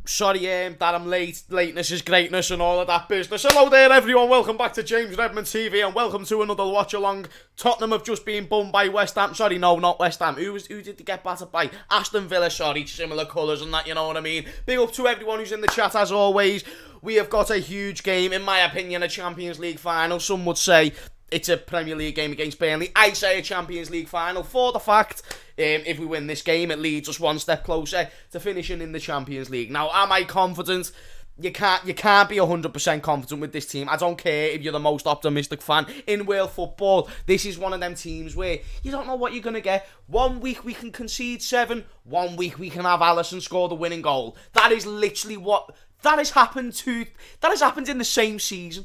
Sorry that I'm late. Lateness is greatness and all of that business. Hello there, everyone. Welcome back to James Redmond TV and welcome to another Watchalong. Tottenham have just been bummed by West Ham. Sorry, no, not West Ham. Who did they get battered by? Aston Villa, sorry. Similar colours and that, you know what I mean? Big up to everyone who's in the chat as always. We have got a huge game, in my opinion, a Champions League final. Some would say it's a Premier League game against Burnley. I say a Champions League final for the fact if we win this game, it leads us one step closer to finishing in the Champions League. Now, am I confident? You can't be 100% confident with this team. I don't care if you're the most optimistic fan in world football. This is one of them teams where you don't know what you're going to get. 1 week we can concede 7. 1 week we can have Alisson score the winning goal. That is literally what... That has happened in the same season.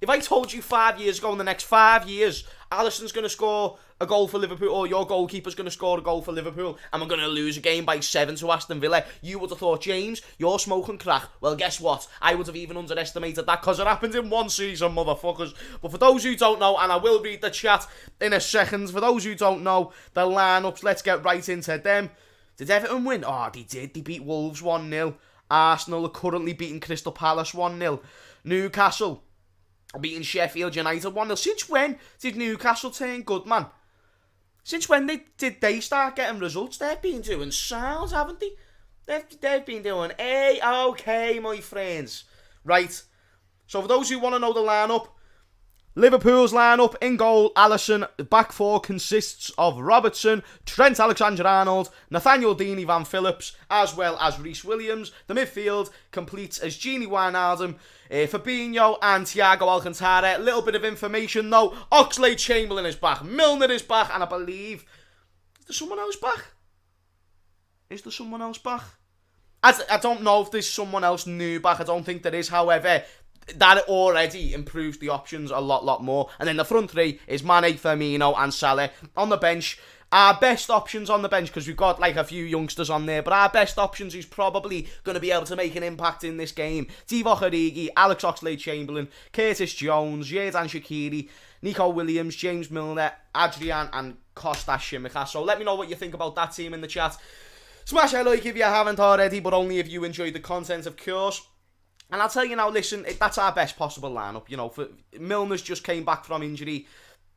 If I told you 5 years ago, in the next 5 years, Alisson's going to score a goal for Liverpool, or your goalkeeper's going to score a goal for Liverpool, and we're going to lose a game by 7 to Aston Villa, you would have thought, James, you're smoking crack. Well, guess what? I would have even underestimated that, because it happened in one season, motherfuckers. But for those who don't know, and I will read the chat in a second, for those who don't know the lineups, let's get right into them. Did Everton win? Oh, they did. They beat Wolves 1-0. Arsenal are currently beating Crystal Palace 1-0. Newcastle beating Sheffield United 1-0. Since when did Newcastle turn good, man? Since when did they start getting results? They've been doing sounds, haven't they? They've been doing A-OK, my friends. Right. So for those who want to know the lineup, Liverpool's lineup: in goal, Alisson. Back four consists of Robertson, Trent Alexander-Arnold, Nathaniel Dean, Van Phillips, as well as Reece Williams. The midfield completes as Gini Wijnaldum, Fabinho and Thiago Alcantara. A little bit of information though: Oxlade-Chamberlain is back, Milner is back, and I believe... Is there someone else back? I don't know if there's someone else new back. I don't think there is, however... That already improves the options a lot more. And then the front three is Mane, Firmino and Salah. On the bench, our best options on the bench, because we've got like a few youngsters on there, but our best options who's probably going to be able to make an impact in this game: Divock Origi, Alex Oxlade-Chamberlain, Curtis Jones, Xherdan Shaqiri, Nico Williams, James Milner, Adrian and Kostas Tsimikas. So let me know what you think about that team in the chat. Smash a like if you haven't already, but only if you enjoyed the content, of course. And I'll tell you now, listen, that's our best possible lineup. You know, for Milner's just came back from injury.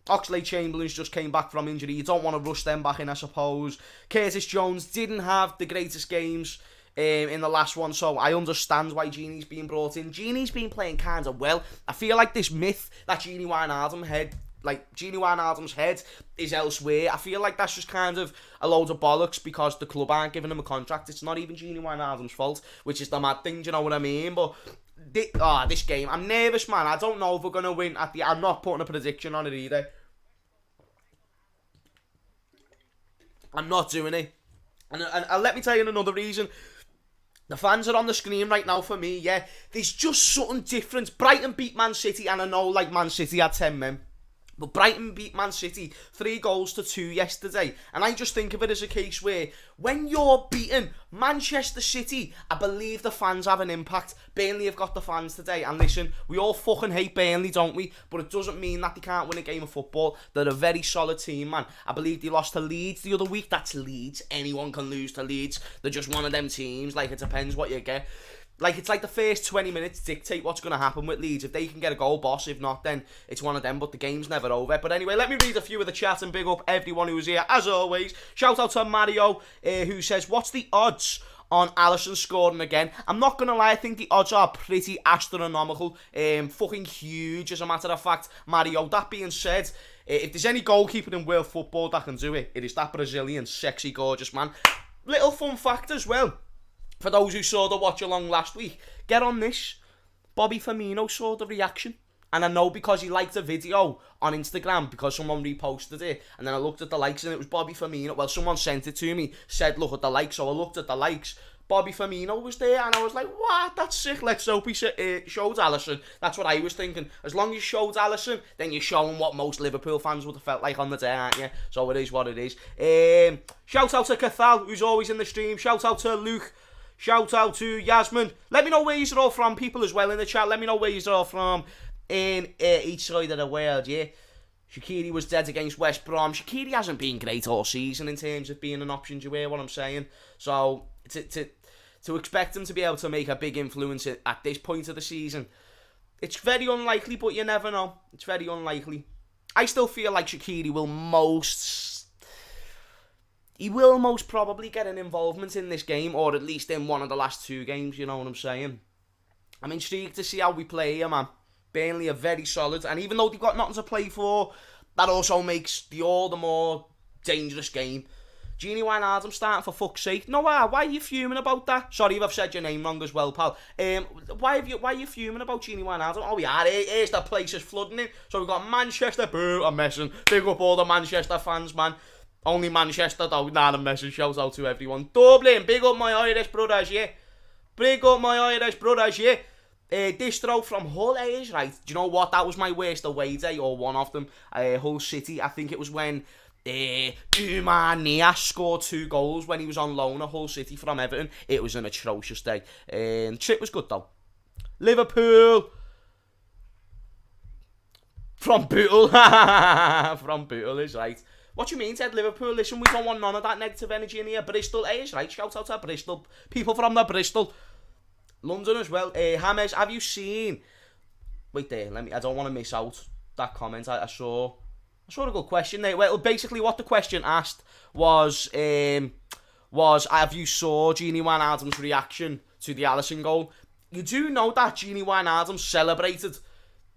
Oxlade-Chamberlain's just came back from injury. You don't want to rush them back in, I suppose. Curtis Jones didn't have the greatest games in the last one, so I understand why Gini's being brought in. Gini's been playing kind of well. I feel like this myth that Gini Wijnaldum's head is elsewhere. I feel like that's just kind of a load of bollocks because the club aren't giving him a contract. It's not even Gini Wijnaldum's fault, which is the mad thing, do you know what I mean? But this game, I'm nervous, man. I don't know if we're going to win I'm not putting a prediction on it either. I'm not doing it. And let me tell you another reason. The fans are on the screen right now for me, yeah. There's just something different. Brighton beat Man City, and I know, like, Man City had 10 men. But Brighton beat Man City 3-2 yesterday. And I just think of it as a case where when you're beating Manchester City, I believe the fans have an impact. Burnley have got the fans today. And listen, we all fucking hate Burnley, don't we? But it doesn't mean that they can't win a game of football. They're a very solid team, man. I believe they lost to Leeds the other week. That's Leeds. Anyone can lose to Leeds. They're just one of them teams. Like, it depends what you get. Like, it's like the first 20 minutes dictate what's going to happen with Leeds. If they can get a goal, boss. If not, then it's one of them. But the game's never over. But anyway, let me read a few of the chat and big up everyone who was here. As always, shout out to Mario, who says, what's the odds on Alisson scoring again? I'm not going to lie, I think the odds are pretty astronomical. Fucking huge, as a matter of fact, Mario. That being said, if there's any goalkeeper in world football that can do it, it is that Brazilian, sexy, gorgeous man. Little fun fact as well. For those who saw the watch along last week, get on this. Bobby Firmino saw the reaction. And I know because he liked a video on Instagram because someone reposted it. And then I looked at the likes and it was Bobby Firmino. Well, someone sent it to me, said look at the likes. So I looked at the likes. Bobby Firmino was there and I was like, what? That's sick. Let's hope he showed Alisson. That's what I was thinking. As long as you showed Alisson, then you're showing what most Liverpool fans would have felt like on the day, aren't you? So it is what it is. Shout out to Cathal, who's always in the stream. Shout out to Luke. Shout out to Yasmin. Let me know where you're all from, people, as well in the chat. Let me know where you're all from in each side of the world, yeah. Shaqiri was dead against West Brom. Shaqiri hasn't been great all season in terms of being an option. Do you hear what I'm saying? So, to to expect him to be able to make a big influence at this point of the season, it's very unlikely, but you never know. It's very unlikely. I still feel like Shaqiri will most probably get an involvement in this game, or at least in one of the last 2 games, you know what I'm saying? I'm intrigued to see how we play here, man. Burnley are very solid, and even though they've got nothing to play for, that also makes the all the more dangerous game. Gini Wijnaldum starting, for fuck's sake. No, why are you fuming about that? Sorry if I've said your name wrong as well, pal. Why are you fuming about Gini Wijnaldum? Oh yeah, here's the place is flooding in. So we've got Manchester, boo, I'm messing. Big up all the Manchester fans, man. Only Manchester though, nah, I'm messing. Shout out to everyone. Dublin, big up my Irish brothers, yeah. Big up my Irish brothers, yeah. Distro from Hull is right. Do you know what? That was my worst away day, or one of them. Hull City. I think it was when Umar scored 2 goals when he was on loan at Hull City from Everton. It was an atrocious day. Trip was good though. Liverpool from Bootle. From Bootle is right. What do you mean, Ted? Liverpool? Listen, we don't want none of that negative energy in here. Bristol is right. Shout out to Bristol. People from the Bristol. London as well. James, have you seen... Wait there, I don't want to miss out that comment. I saw a good question there. Well, basically what the question asked was have you saw Gini Wijnaldum's reaction to the Alisson goal? You do know that Gini Wijnaldum celebrated.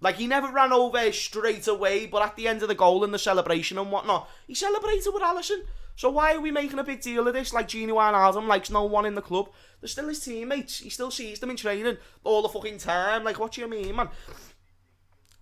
Like, he never ran over straight away, but at the end of the goal and the celebration and whatnot, he celebrated with Alisson. So why are we making a big deal of this? Like, Gini Wijnaldum likes no one in the club. They're still his teammates. He still sees them in training all the fucking time. Like, what do you mean, man?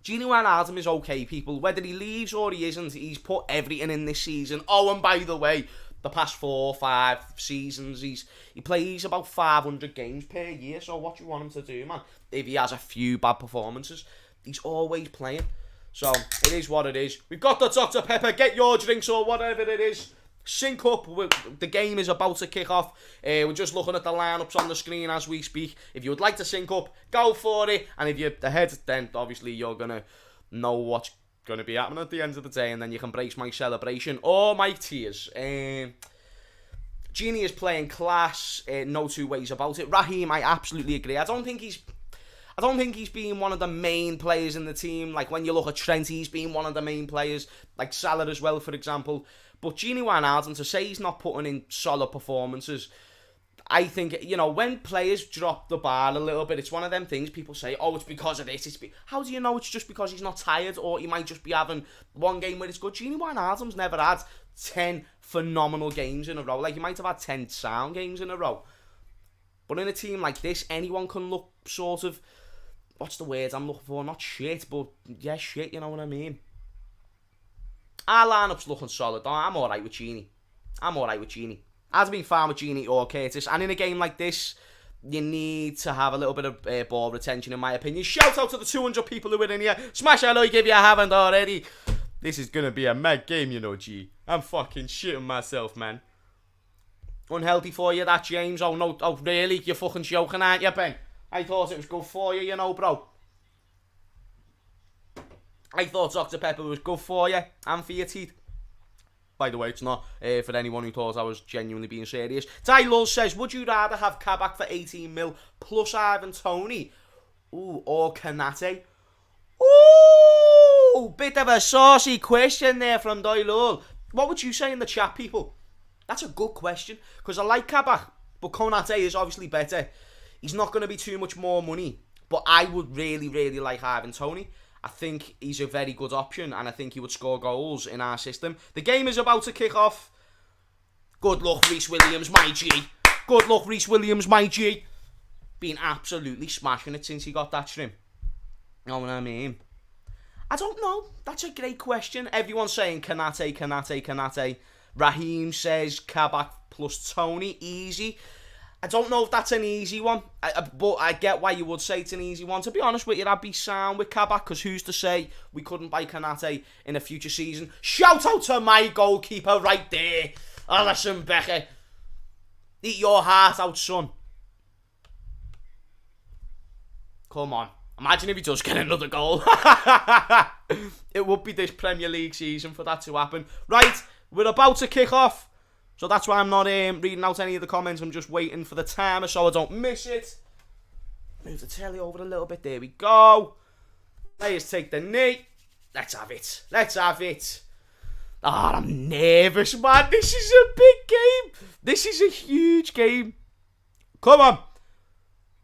Gini Wijnaldum is okay, people. Whether he leaves or he isn't, he's put everything in this season. Oh, and by the way, the past 4 or 5 seasons, he plays about 500 games per year. So what do you want him to do, man? If he has a few bad performances, he's always playing. So it is what it is. We've got the Dr. Pepper. Get your drinks or whatever it is. Sync up. The game is about to kick off. We're just looking at the lineups on the screen as we speak. If you would like to sync up, go for it. And if you're ahead, then obviously you're going to know what's going to be happening at the end of the day. And then you can brace my celebration or my tears. Gini is playing class. No 2 ways about it. Raheem, I absolutely agree. I don't think he's been one of the main players in the team. Like, when you look at Trent, he's been one of the main players. Like Salah as well, for example. But Gini Wijnaldum, to say he's not putting in solid performances, I think, you know, when players drop the bar a little bit, it's one of them things people say, oh, it's because of this. How do you know it's just because he's not tired, or he might just be having one game where it's good? Gini Wijnaldum's never had 10 phenomenal games in a row. Like, he might have had 10 sound games in a row. But in a team like this, anyone can look sort of... What's the word I'm looking for? Not shit, but yeah, shit, you know what I mean? Our lineup's looking solid. I'm alright with Gini. I've been fine with Gini or Curtis. And in a game like this, you need to have a little bit of ball retention, in my opinion. Shout out to the 200 people who are in here. Smash a like if you haven't already. This is going to be a mad game, you know, G. I'm fucking shitting myself, man. Unhealthy for you, that, James? Oh, no. Oh, really? You're fucking joking, aren't you, Ben? I thought it was good for you, you know, bro. I thought Dr. Pepper was good for you and for your teeth. By the way, it's not, for anyone who thought I was genuinely being serious. Ty Lull says, would you rather have Kabak for 18 mil plus Ivan Toney? Ooh, or Kanate? Ooh, bit of a saucy question there from Ty Lull. What would you say in the chat, people? That's a good question, because I like Kabak, but Konate is obviously better. He's not going to be too much more money, but I would really, really like Ivan Toney. I think he's a very good option, and I think he would score goals in our system. The game is about to kick off. Good luck, Reece Williams, my G. Good luck, Reece Williams, my G. Been absolutely smashing it since he got that trim. You know what I mean? I don't know. That's a great question. Everyone's saying Kanate. Raheem says Kabak plus Toney, easy. I don't know if that's an easy one, but I get why you would say it's an easy one. To be honest with you, I'd be sound with Kabak, because who's to say we couldn't buy Kanate in a future season? Shout out to my goalkeeper right there, Alisson Becker. Eat your heart out, son. Come on. Imagine if he does get another goal. It would be this Premier League season for that to happen. Right, we're about to kick off. So that's why I'm not reading out any of the comments. I'm just waiting for the timer so I don't miss it. Move the telly over a little bit. There we go. Let's take the knee. Let's have it. Let's have it. Oh, I'm nervous, man. This is a big game. This is a huge game. Come on.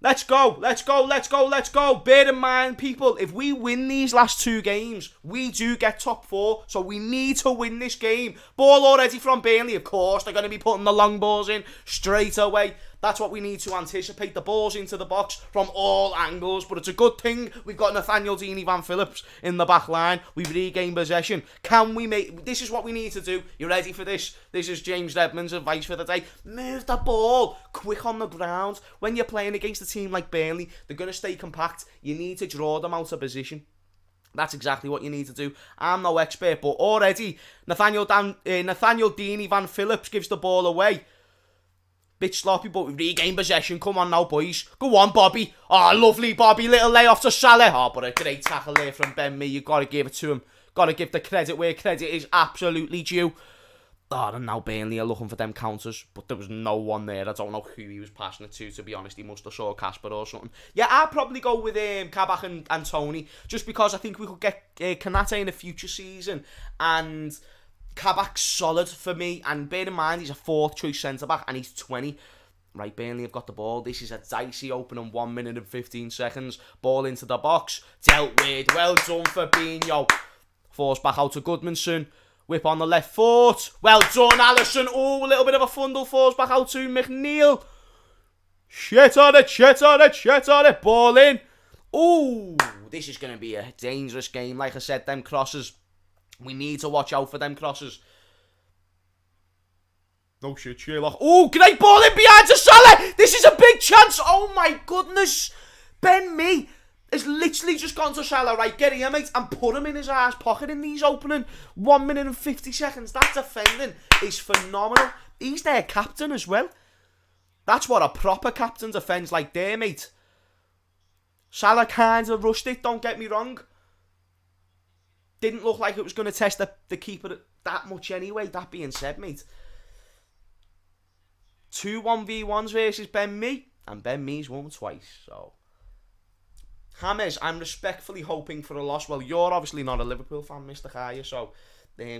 Let's go. Let's go. Let's go. Let's go. Bear in mind, people, if we win these last 2 games, we do get top 4. So we need to win this game. Ball already from Burnley. Of course, they're going to be putting the long balls in straight away. That's what we need to anticipate. The balls into the box from all angles. But it's a good thing we've got Nathaniel Deeney Van Phillips in the back line. We've regained possession. Can we make... This is what we need to do. You ready for this? This is James Redmond's advice for the day. Move the ball quick on the ground. When you're playing against a team like Burnley, they're going to stay compact. You need to draw them out of position. That's exactly what you need to do. I'm no expert, but already Nathaniel Deeney Van Phillips gives the ball away. Bit sloppy, but we regain possession. Come on now, boys. Go on, Bobby. Oh, lovely, Bobby. Little layoff to Salah. Oh, but a great tackle there from Ben Mee. You've got to give it to him. Got to give the credit where credit is absolutely due. Oh, and now Burnley are looking for them counters, but there was no one there. I don't know who he was passing it to be honest. He must have saw Casper or something. Yeah, I'd probably go with Kabak and Tony, just because I think we could get Kanate in a future season, and Kabak's solid for me, and bear in mind he's a 4th choice centre-back and he's 20. Right, Burnley have got the ball. This is a dicey opening 1 minute and 15 seconds. Ball into the box. Dealt with. Well done for Fabinho. Force back out to Goodmanson. Whip on the left foot. Well done, Alisson. Oh, a little bit of a fundle. Force back out to McNeil. Shit on it, shit on it, shit on it. Ball in. Oh, this is going to be a dangerous game. Like I said, them crosses. We need to watch out for them crosses. No shit, Sherlock. Oh, great ball in behind to Salah. This is a big chance. Oh my goodness. Ben Mee has literally just gone to Salah. Right, get here, mate, and put him in his ass pocket in these opening 1 minute and 50 seconds. That defending is phenomenal. He's their captain as well. That's what a proper captain defends like there, mate. Salah kind of rushed it, don't get me wrong. Didn't look like it was going to test the keeper that much anyway. That being said, mate. 2 1v1s versus Ben Mee. And Ben Mee's won twice. So, James, I'm respectfully hoping for a loss. Well, you're obviously not a Liverpool fan, Mr. Kaya. So,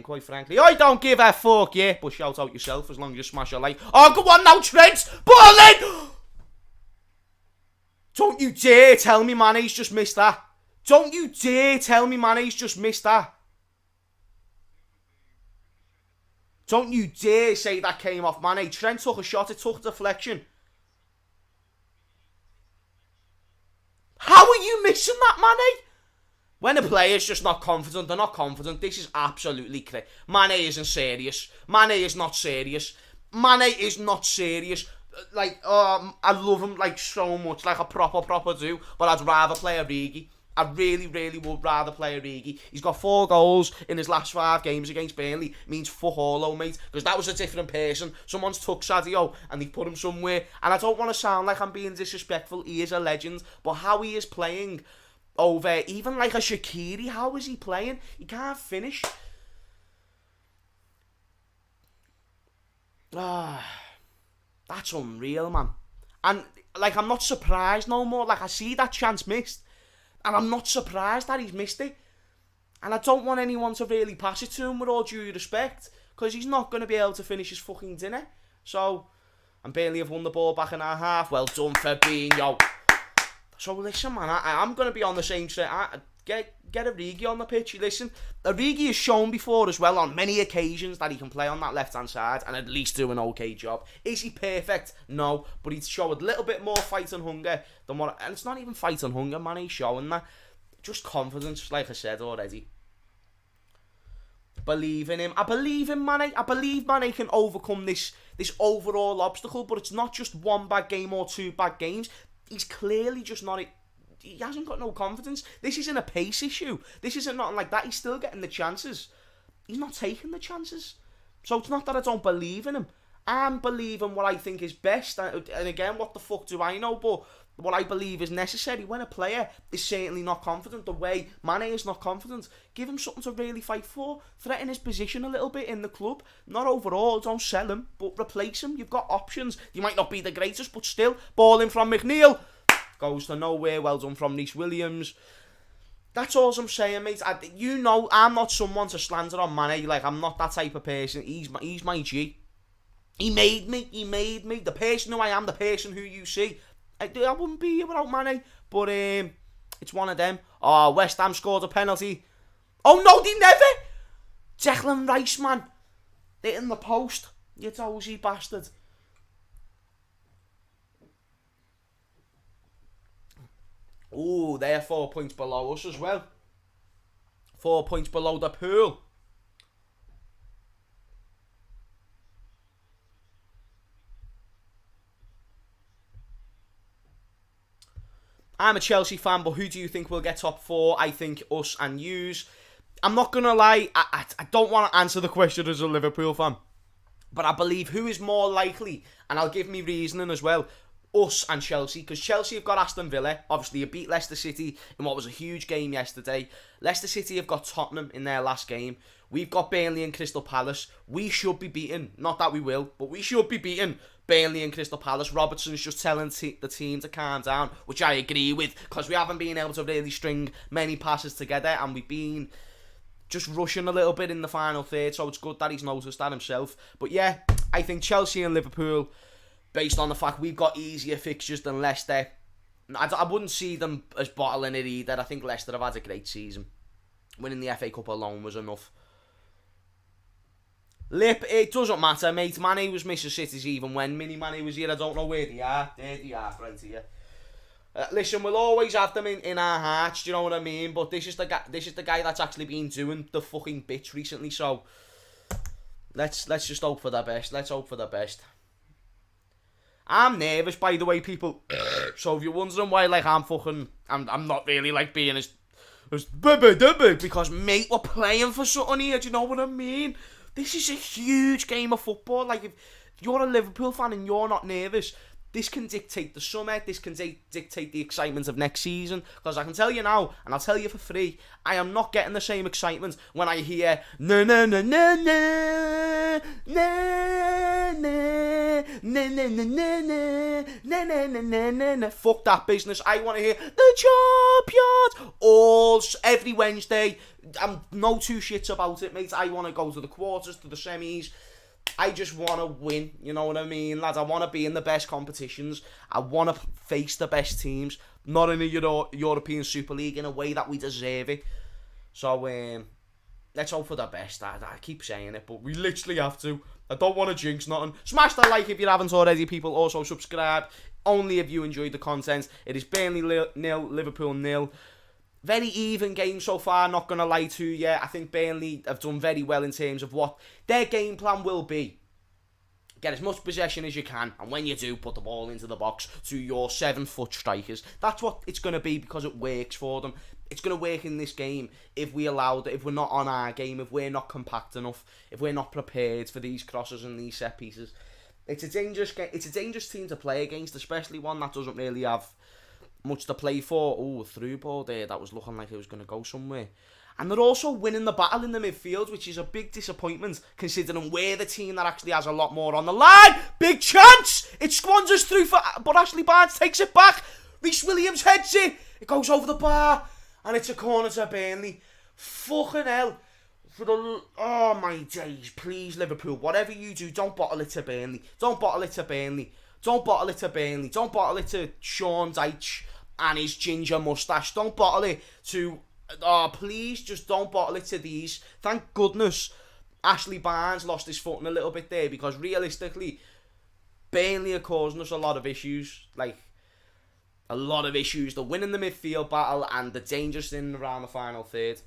quite frankly, I don't give a fuck, yeah. But shout out yourself as long as you smash a like. Oh, go on now, Trent. Ball in. Don't you dare tell me Mane's just missed that. Don't you dare tell me Mane's just missed that. Don't you dare say that came off Mane. Trent took a shot, it took a deflection. How are you missing that, Mane? When a player's just not confident, they're not confident. This is absolutely crazy. Mane isn't serious. Mane is not serious. Mane is not serious. Like, I love him like so much, like a proper do. But I'd rather play Origi. I really would rather play Origi. He's got 4 goals in his last 5 games against Burnley. Means fuck all, oh, mate. Because that was a different person. Someone's took Sadio and they put him somewhere. And I don't want to sound like I'm being disrespectful. He is a legend. But how he is playing over even like a Shaqiri, how is he playing? He can't finish. That's unreal, man. And like, I'm not surprised no more. Like, I see that chance missed. And I'm not surprised that he's missed it. And I don't want anyone to really pass it to him with all due respect. Because he's not going to be able to finish his fucking dinner. So, and Burnley have won the ball back in our half. Well done, Fabinho. So listen, man, I'm going to be on the same set. Get Origi on the pitch. Listen, Origi has shown before as well on many occasions that he can play on that left-hand side and at least do an okay job. Is he perfect? No, but he's showed a little bit more fight and hunger than what... And it's not even fight and hunger, man, he's showing that. Just confidence, like I said already. Believe in him. I believe in Mane. I believe Mane can overcome this overall obstacle, but it's not just 1 bad game or 2 bad games. He's clearly just not... He hasn't got no confidence. This isn't a pace issue. This isn't nothing like that. He's still getting the chances. He's not taking the chances. So it's not that I don't believe in him. I'm believing what I think is best. And again, what the fuck do I know? But what I believe is necessary when a player is certainly not confident, the way Mane is not confident, give him something to really fight for. Threaten his position a little bit in the club. Not overall, don't sell him, but replace him. You've got options. You might not be the greatest, but still, ball in from McNeil. Goes to nowhere. Well done from Reece Williams. That's all I'm saying, mate. I'm not someone to slander on Mane. Like, I'm not that type of person. He's my G. He made me. The person who I am, the person who you see. I wouldn't be here without Mane, but it's one of them. Oh, West Ham scored a penalty. Oh no, they never! Declan Rice, man. Hitting the post. You dozy bastard. Oh, they're 4 points below us as well. 4 points below the pool. I'm a Chelsea fan, but who do you think will get top 4? I think us and yous. I'm not going to lie, I don't want to answer the question as a Liverpool fan. But I believe who is more likely, and I'll give me reasoning as well, us and Chelsea, because Chelsea have got Aston Villa. Obviously, you beat Leicester City in what was a huge game yesterday. Leicester City have got Tottenham in their last game. We've got Burnley and Crystal Palace. We should be beaten. Not that we will, but we should be beaten. Burnley and Crystal Palace. Robertson's just telling the team to calm down, which I agree with, because we haven't been able to really string many passes together, and we've been just rushing a little bit in the final third, so it's good that he's noticed that himself. But yeah, I think Chelsea and Liverpool, based on the fact we've got easier fixtures than Leicester, I wouldn't see them as bottling it either. I think Leicester have had a great season. Winning the FA Cup alone was enough. It doesn't matter, mate. Mane was missing cities even when Mini Mane was here. I don't know where they are. There they are, friends here. Listen, we'll always have them in our hearts, do you know what I mean? But this is the guy that's actually been doing the fucking bits recently, so let's just hope for the best. Let's hope for the best. I'm nervous, by the way, people. So if you're wondering why, like, I'm not really like being as because mate, we're playing for something here. Do you know what I mean? This is a huge game of football. Like, if you're a Liverpool fan and you're not nervous, this can dictate the summer. This can dictate the excitement of next season. Because I can tell you now, and I'll tell you for free, I am not getting the same excitement when I hear na na na na na na na na na na na na na na na. Fuck that business. I want to hear the champions every Wednesday. I'm no two shits about it, mate. I want to go to the quarters, to the semis. I just want to win, you know what I mean, lads? I want to be in the best competitions. I want to face the best teams, not in a European Super League, in a way that we deserve it. So, let's hope for the best. I keep saying it, but we literally have to. I don't want to jinx nothing. Smash the like if you haven't already, people. Also, subscribe. Only if you enjoyed the content. It is Burnley 0, Liverpool 0. Very even game so far, not going to lie to you. I think Burnley have done very well in terms of what their game plan will be. Get as much possession as you can, and when you do, put the ball into the box to your 7-foot strikers. That's what it's going to be, because it works for them. It's going to work in this game if we're not on our game, if we're not compact enough, if we're not prepared for these crosses and these set pieces. It's a dangerous game. It's a dangerous team to play against, especially one that doesn't really have much to play for. Oh, a through ball there. That was looking like it was going to go somewhere. And they're also winning the battle in the midfield, which is a big disappointment, considering we're the team that actually has a lot more on the line. Big chance! It squanders through, but Ashley Barnes takes it back. Reece Williams heads it. It goes over the bar, and it's a corner to Burnley. Fucking hell. Oh my days. Please, Liverpool, whatever you do, don't bottle it to Burnley. Don't bottle it to Burnley. Don't bottle it to Burnley. Don't bottle it to Sean Dyche and his ginger moustache. Don't bottle it to... Oh, please, just don't bottle it to these. Thank goodness Ashley Barnes lost his footing a little bit there, because realistically, Burnley are causing us a lot of issues. Like, a lot of issues. They're winning the midfield battle, and the dangerous in around the final third.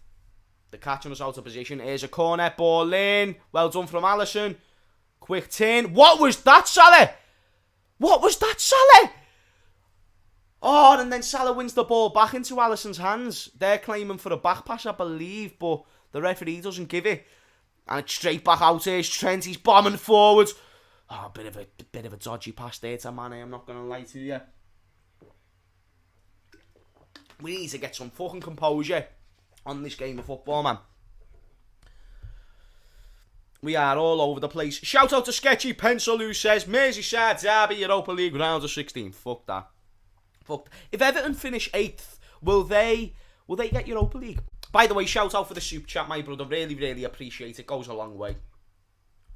They're catching us out of position. Here's a corner, ball in. Well done from Alisson. Quick turn. What was that, Salah? What was that, Salah? Oh, and then Salah wins the ball back into Alisson's hands. They're claiming for a back pass, I believe, but the referee doesn't give it. And it's straight back out. Here's Trent. He's bombing forward. Oh, bit of a dodgy pass there to Mane, I'm not going to lie to you. We need to get some fucking composure on this game of football, man. We are all over the place. Shout out to Sketchy Pencil who says, Merseyside Derby Europa League round of 16. Fuck that. Fuck. If Everton finish 8th, will they get Europa League? By the way, shout out for the super chat, my brother. Really, really appreciate it. Goes a long way.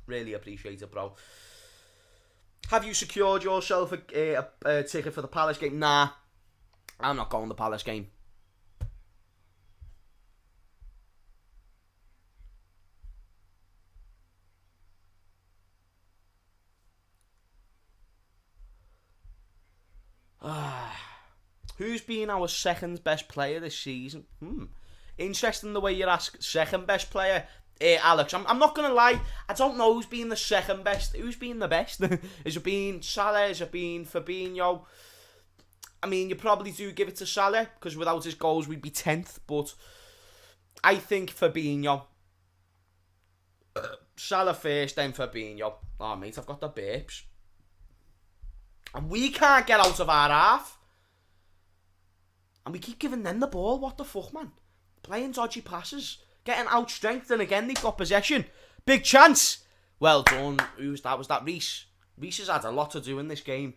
Really appreciate it, bro. Have you secured yourself a ticket for the Palace game? Nah. I'm not going to the Palace game. Who's been our second best player this season? Interesting the way you ask second best player. Alex, I'm not going to lie. I don't know who's been the second best. Who's been the best? Has it been Salah? Has it been Fabinho? I mean, you probably do give it to Salah, because without his goals, we'd be 10th. But I think Fabinho. Salah first, then Fabinho. Oh, mate, I've got the burps. And we can't get out of our half. And we keep giving them the ball. What the fuck, man? Playing dodgy passes. Getting outstrengthened, and again, they've got possession. Big chance. Well done. Who's that? Was that Reece? Reece has had a lot to do in this game.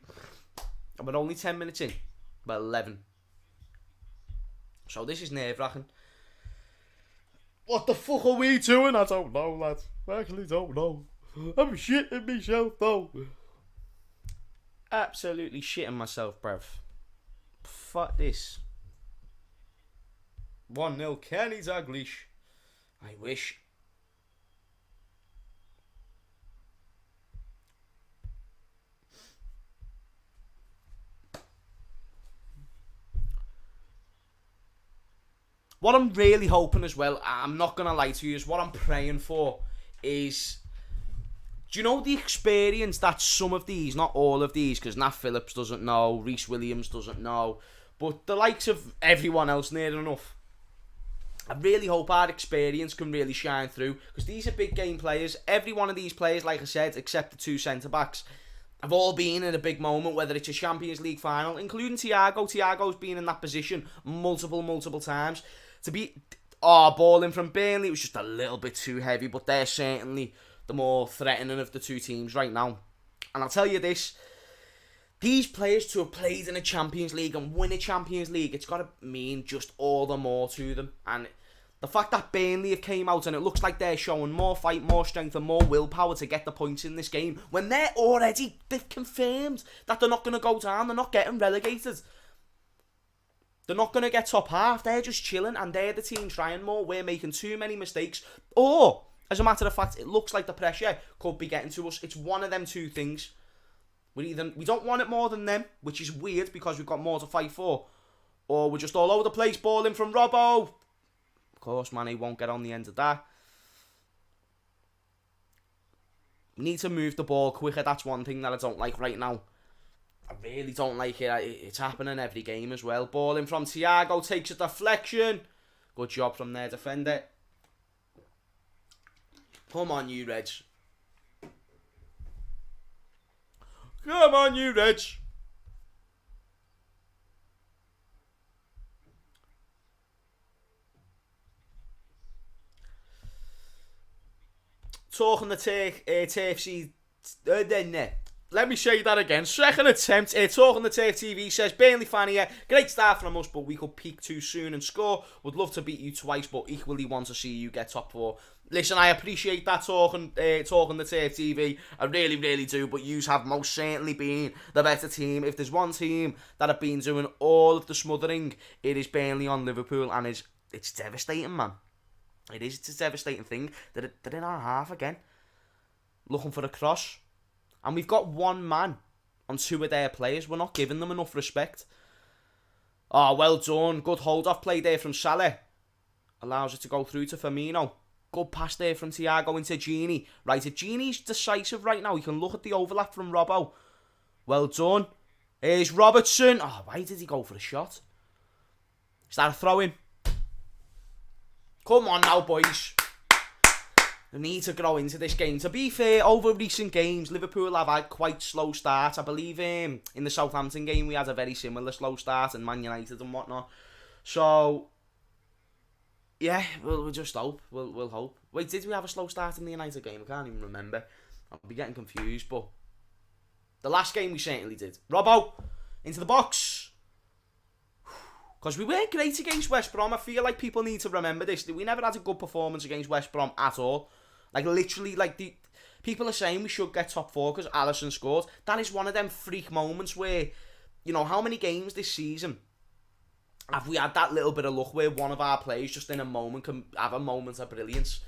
And we're only 10 minutes in. Well, 11. So this is nerve-wracking. What the fuck are we doing? I don't know, lads. I actually don't know. I'm shitting myself, though. Absolutely shitting myself, bruv. Fuck this. 1-0 Kenny Dalglish. I wish. What I'm really hoping as well, I'm not going to lie to you, is what I'm praying for is, do you know the experience that some of these, not all of these, because Nat Phillips doesn't know, Reece Williams doesn't know, but the likes of everyone else near enough. I really hope our experience can really shine through, because these are big game players. Every one of these players, like I said, except the two centre-backs, have all been in a big moment, whether it's a Champions League final, including Thiago. Thiago's been in that position multiple times. To be balling from Burnley, it was just a little bit too heavy, but they're certainly the more threatening of the two teams right now. And I'll tell you this, these players to have played in a Champions League and win a Champions League, it's got to mean just all the more to them. And the fact that Burnley have came out and it looks like they're showing more fight, more strength and more willpower to get the points in this game, when they've confirmed that they're not going to go down, they're not getting relegated. They're not going to get top half. They're just chilling, and they're the team trying more. We're making too many mistakes. Or, as a matter of fact, it looks like the pressure could be getting to us. It's one of them two things. We don't want it more than them, which is weird because we've got more to fight for. Or we're just all over the place, balling from Robbo. Of course, man, he won't get on the end of that. We need to move the ball quicker. That's one thing that I don't like right now. I really don't like it. It's happening every game as well. Ball in from Thiago, takes a deflection. Good job from their defender. Come on, you Reds. Come on, you Reds. Talking the TFC... Let me say that again. Second attempt. Talking the Turf TV says, Burnley fan here. Great start from us, but we could peak too soon and score. Would love to beat you twice, but equally want to see you get top 4. Listen, I appreciate that talking the Turf TV. I really, really do. But yous have most certainly been the better team. If there's one team that have been doing all of the smothering, it is Burnley on Liverpool, and it's devastating, man. It's a devastating thing. They're in our half again, looking for a cross. And we've got one man on 2 of their players. We're not giving them enough respect. Oh, well done. Good hold-off play there from Salah. Allows it to go through to Firmino. Good pass there from Thiago into Gini. Right, if Gini's decisive right now, he can look at the overlap from Robbo. Well done. Here's Robertson. Oh, why did he go for a shot? Is that a throw-in? Come on now, boys. We need to grow into this game. To be fair, over recent games, Liverpool have had quite slow starts. I believe in the Southampton game, we had a very similar slow start, and Man United and whatnot. So, yeah, we'll just hope. We'll hope. Wait, did we have a slow start in the United game? I can't even remember. I'll be getting confused, but the last game we certainly did. Robbo, into the box. Because we weren't great against West Brom. I feel like people need to remember this. We never had a good performance against West Brom at all. Like, literally, like, the people are saying we should get top 4 because Alisson scored. That is one of them freak moments where, you know, how many games this season have we had that little bit of luck where one of our players just in a moment can have a moment of brilliance?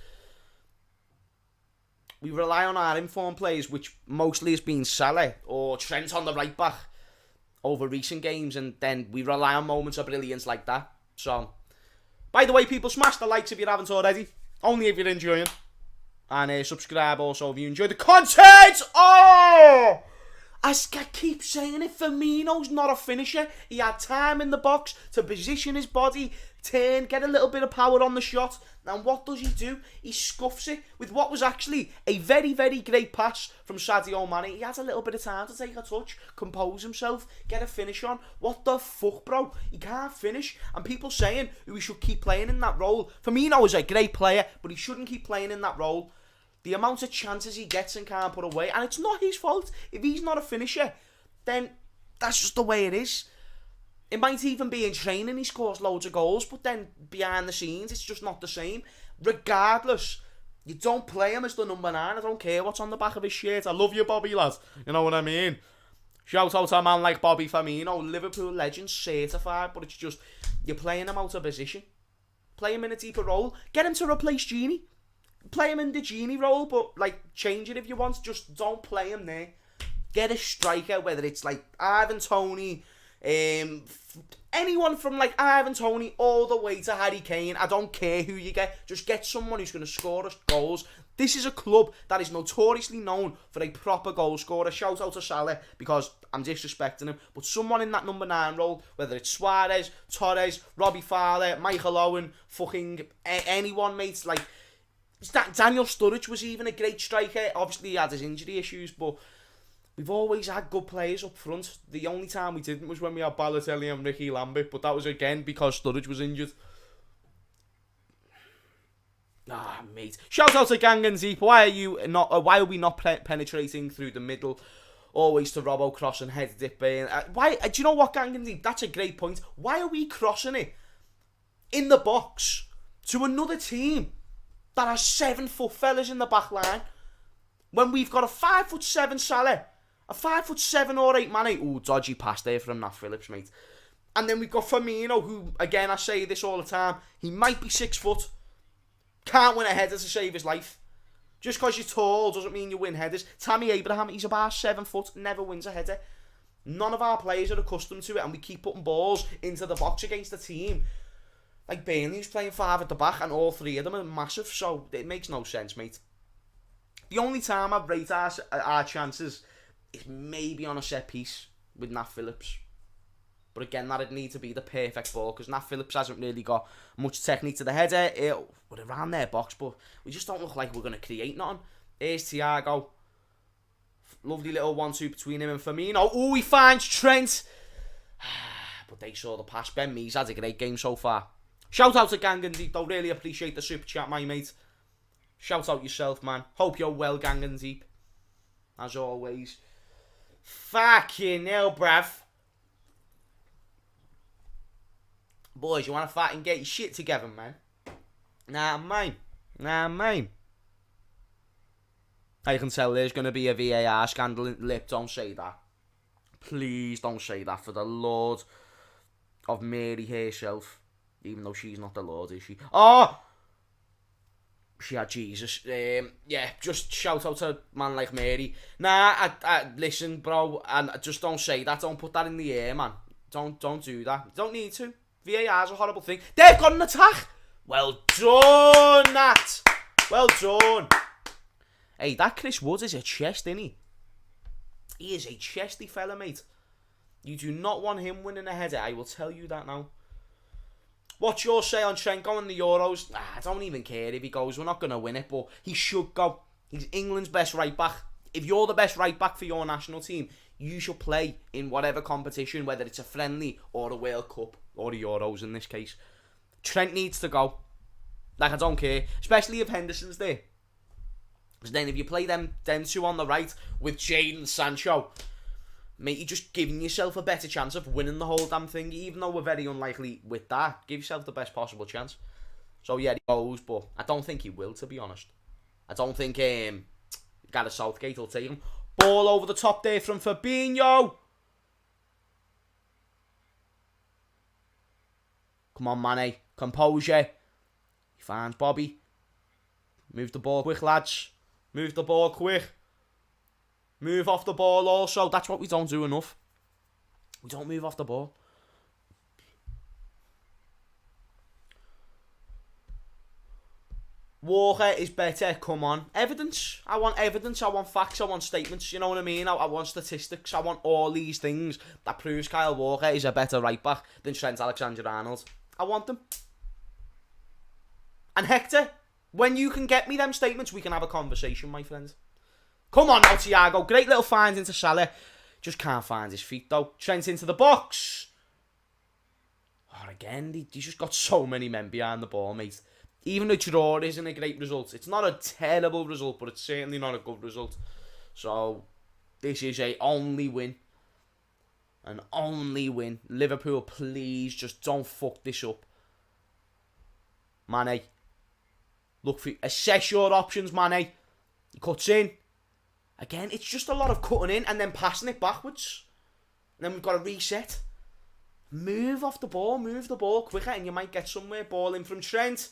We rely on our informed players, which mostly has been Salah or Trent on the right back over recent games, and then we rely on moments of brilliance like that. So, by the way, people, smash the likes if you haven't already. Only if you're enjoying. And subscribe also if you enjoy the content. Oh! I keep saying it, Firmino's not a finisher. He had time in the box to position his body, turn, get a little bit of power on the shot. And what does he do? He scuffs it with what was actually a very, very great pass from Sadio Mane. He has a little bit of time to take a touch, compose himself, get a finish on. What the fuck, bro? He can't finish. And people saying we should keep playing in that role. Firmino is a great player, but he shouldn't keep playing in that role. The amount of chances he gets and can't put away, and it's not his fault. If he's not a finisher, then that's just the way it is. It might even be in training he scores loads of goals, but then behind the scenes, it's just not the same. Regardless, you don't play him as the number 9. I don't care what's on the back of his shirt. I love you, Bobby, lad. You know what I mean? Shout out to a man like Bobby Firmino, Liverpool legend, certified, but it's just, you're playing him out of position. Play him in a deeper role. Get him to replace Genie. Play him in the Genie role, but, like, change it if you want. Just don't play him there. Get a striker, whether it's, like, Ivan Toney, anyone from, like, Ivan Toney all the way to Harry Kane. I don't care who you get. Just get someone who's going to score us goals. This is a club that is notoriously known for a proper goal scorer. Shout out to Salah, because I'm disrespecting him. But someone in that number 9 role, whether it's Suarez, Torres, Robbie Fowler, Michael Owen, fucking anyone, mates, like... Daniel Sturridge was even a great striker. Obviously he had his injury issues, but we've always had good players up front. The only time we didn't was when we had Balotelli and Ricky Lambert, but that was again because Sturridge was injured. Ah, mate. Shout out to Gang and Zeep. Why are we not penetrating through the middle? Always to Robbo cross and head dip in. Why? Do you know what, Gang and Zeep? That's a great point. Why are we crossing it in the box to another team that has 7-foot fellas in the back line, when we've got a 5'7" Salah, a 5'7" or 8 Mane? Ooh, dodgy pass there from Nat Phillips, mate. And then we've got Firmino, who, again, I say this all the time, he might be 6 foot, can't win a header to save his life. Just because you're tall doesn't mean you win headers. Tammy Abraham, he's about 7 foot, never wins a header. None of our players are accustomed to it, and we keep putting balls into the box against the team. Like Burnley's playing 5 at the back, and all 3 of them are massive, so it makes no sense, mate. The only time I'd rate our chances is maybe on a set piece with Nat Phillips. But again, that'd need to be the perfect ball, because Nat Phillips hasn't really got much technique to the header. We're around their box, but we just don't look like we're going to create nothing. Here's Thiago. Lovely little 1-2 between him and Firmino. Oh, he finds Trent. But they saw the pass. Ben Mees had a great game so far. Shout out to Gang and Deep, though. Really appreciate the super chat, my mate. Shout out yourself, man. Hope you're well, Gang and Deep. As always. Fucking hell, bruv. Boys, you want to fucking get your shit together, man? Nah, mate. I can tell there's going to be a VAR scandal in lip. Don't say that. Please don't say that, for the Lord of Mary herself. Even though she's not the Lord, is she? Oh! She had Jesus. Yeah, just shout out to a man like Mary. Nah, listen, bro, and just don't say that. Don't put that in the air, man. Don't do that. You don't need to. VAR's a horrible thing. They've got an attack! Well done, Nat! Well done. Hey, that Chris Woods is a chest, isn't he? He is a chesty fella, mate. You do not want him winning a header, I will tell you that now. What's your say on Trent going the Euros? I don't even care if he goes. We're not going to win it, but he should go. He's England's best right back. If you're the best right back for your national team, you should play in whatever competition, whether it's a friendly or a World Cup or the Euros in this case. Trent needs to go. Like, I don't care. Especially if Henderson's there. Because then if you play them two on the right with Jadon Sancho, mate, you're just giving yourself a better chance of winning the whole damn thing. Even though we're very unlikely with that, give yourself the best possible chance. So yeah, he goes, but I don't think he will, to be honest. I don't think Gareth Southgate will take him. Ball over the top there from Fabinho. Come on, Mane. Composure. He finds Bobby. Move the ball quick, lads. Move the ball quick. Move off the ball also. That's what we don't do enough. We don't move off the ball. Walker is better. Come on. Evidence. I want evidence. I want facts. I want statements. You know what I mean? I want statistics. I want all these things that proves Kyle Walker is a better right back than Trent Alexander-Arnold. I want them. And Hector, when you can get me them statements, we can have a conversation, my friend. Come on now, Thiago. Great little find into Salah. Just can't find his feet, though. Trent into the box. Oh, again, he's just got so many men behind the ball, mate. Even a draw isn't a great result. It's not a terrible result, but it's certainly not a good result. So, this is a only win. An only win. Liverpool, please, just don't fuck this up. Mane. Look for... Assess your options, Mane. He cuts in. Again, it's just a lot of cutting in and then passing it backwards. And then we've got to reset. Move off the ball. Move the ball quicker and you might get somewhere. Ball in from Trent.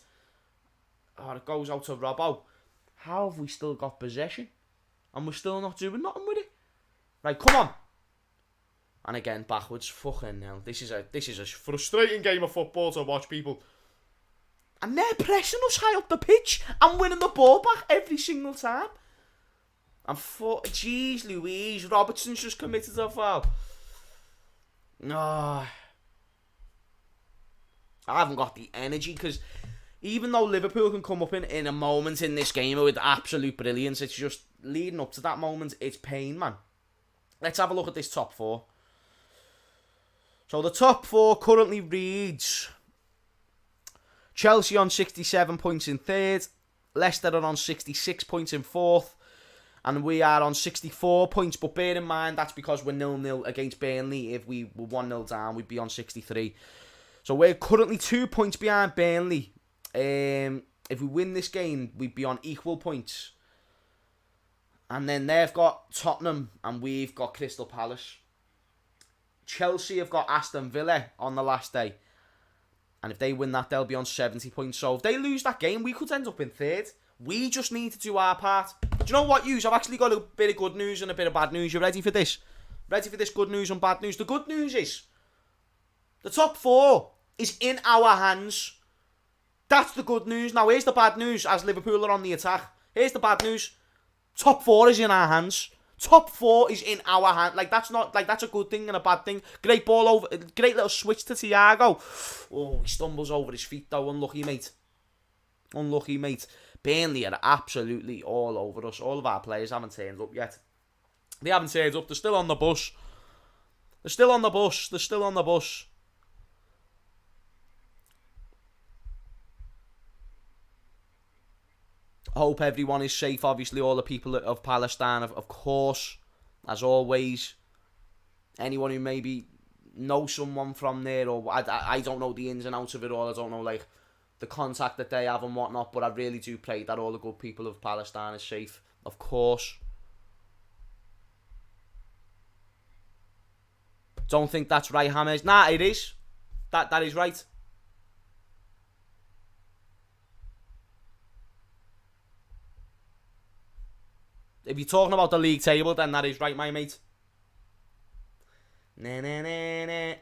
Oh, it goes out to Robbo. How have we still got possession? And we're still not doing nothing with it? Right, come on. And again, backwards. Fucking hell. This is a frustrating game of football to watch, people. And they're pressing us high up the pitch and winning the ball back every single time. And jeez Louise, Robertson's just committed a foul. No. I haven't got the energy because even though Liverpool can come up in a moment in this game with absolute brilliance, it's just leading up to that moment, it's pain, man. Let's have a look at this top four. So the top four currently reads Chelsea on 67 points in third, Leicester are on 66 points in fourth, and we are on 64 points, but bear in mind that's because we're 0-0 against Burnley. If we were 1-0 down, we'd be on 63. So we're currently 2 points behind Burnley. If we win this game, we'd be on equal points. And then they've got Tottenham and we've got Crystal Palace. Chelsea have got Aston Villa on the last day. And if they win that, they'll be on 70 points. So if they lose that game, we could end up in third. We just need to do our part. Do you know what, Hughes? I've actually got a bit of good news and a bit of bad news. You ready for this? Ready for this good news and bad news? The good news is the top four is in our hands. That's the good news. Now, here's the bad news as Liverpool are on the attack. Here's the bad news. Top four is in our hands. Top four is in our hands. That's a good thing and a bad thing. Great ball over. Great little switch to Thiago. Oh, he stumbles over his feet though. Unlucky, mate. Unlucky, mate. Burnley are absolutely all over us. All of our players haven't turned up yet. They haven't turned up. They're still on the bus. They're still on the bus. They're still on the bus. I hope everyone is safe. Obviously, all the people of Palestine, of course, as always. Anyone who maybe knows someone from there, or I don't know the ins and outs of it all. I don't know, like, the contact that they have and whatnot, but I really do pray that all the good people of Palestine is safe, of course. Don't think that's right, James. Nah, it is. That is right. If you're talking about the league table, then that is right, my mate. Nah, nah, nah, nah.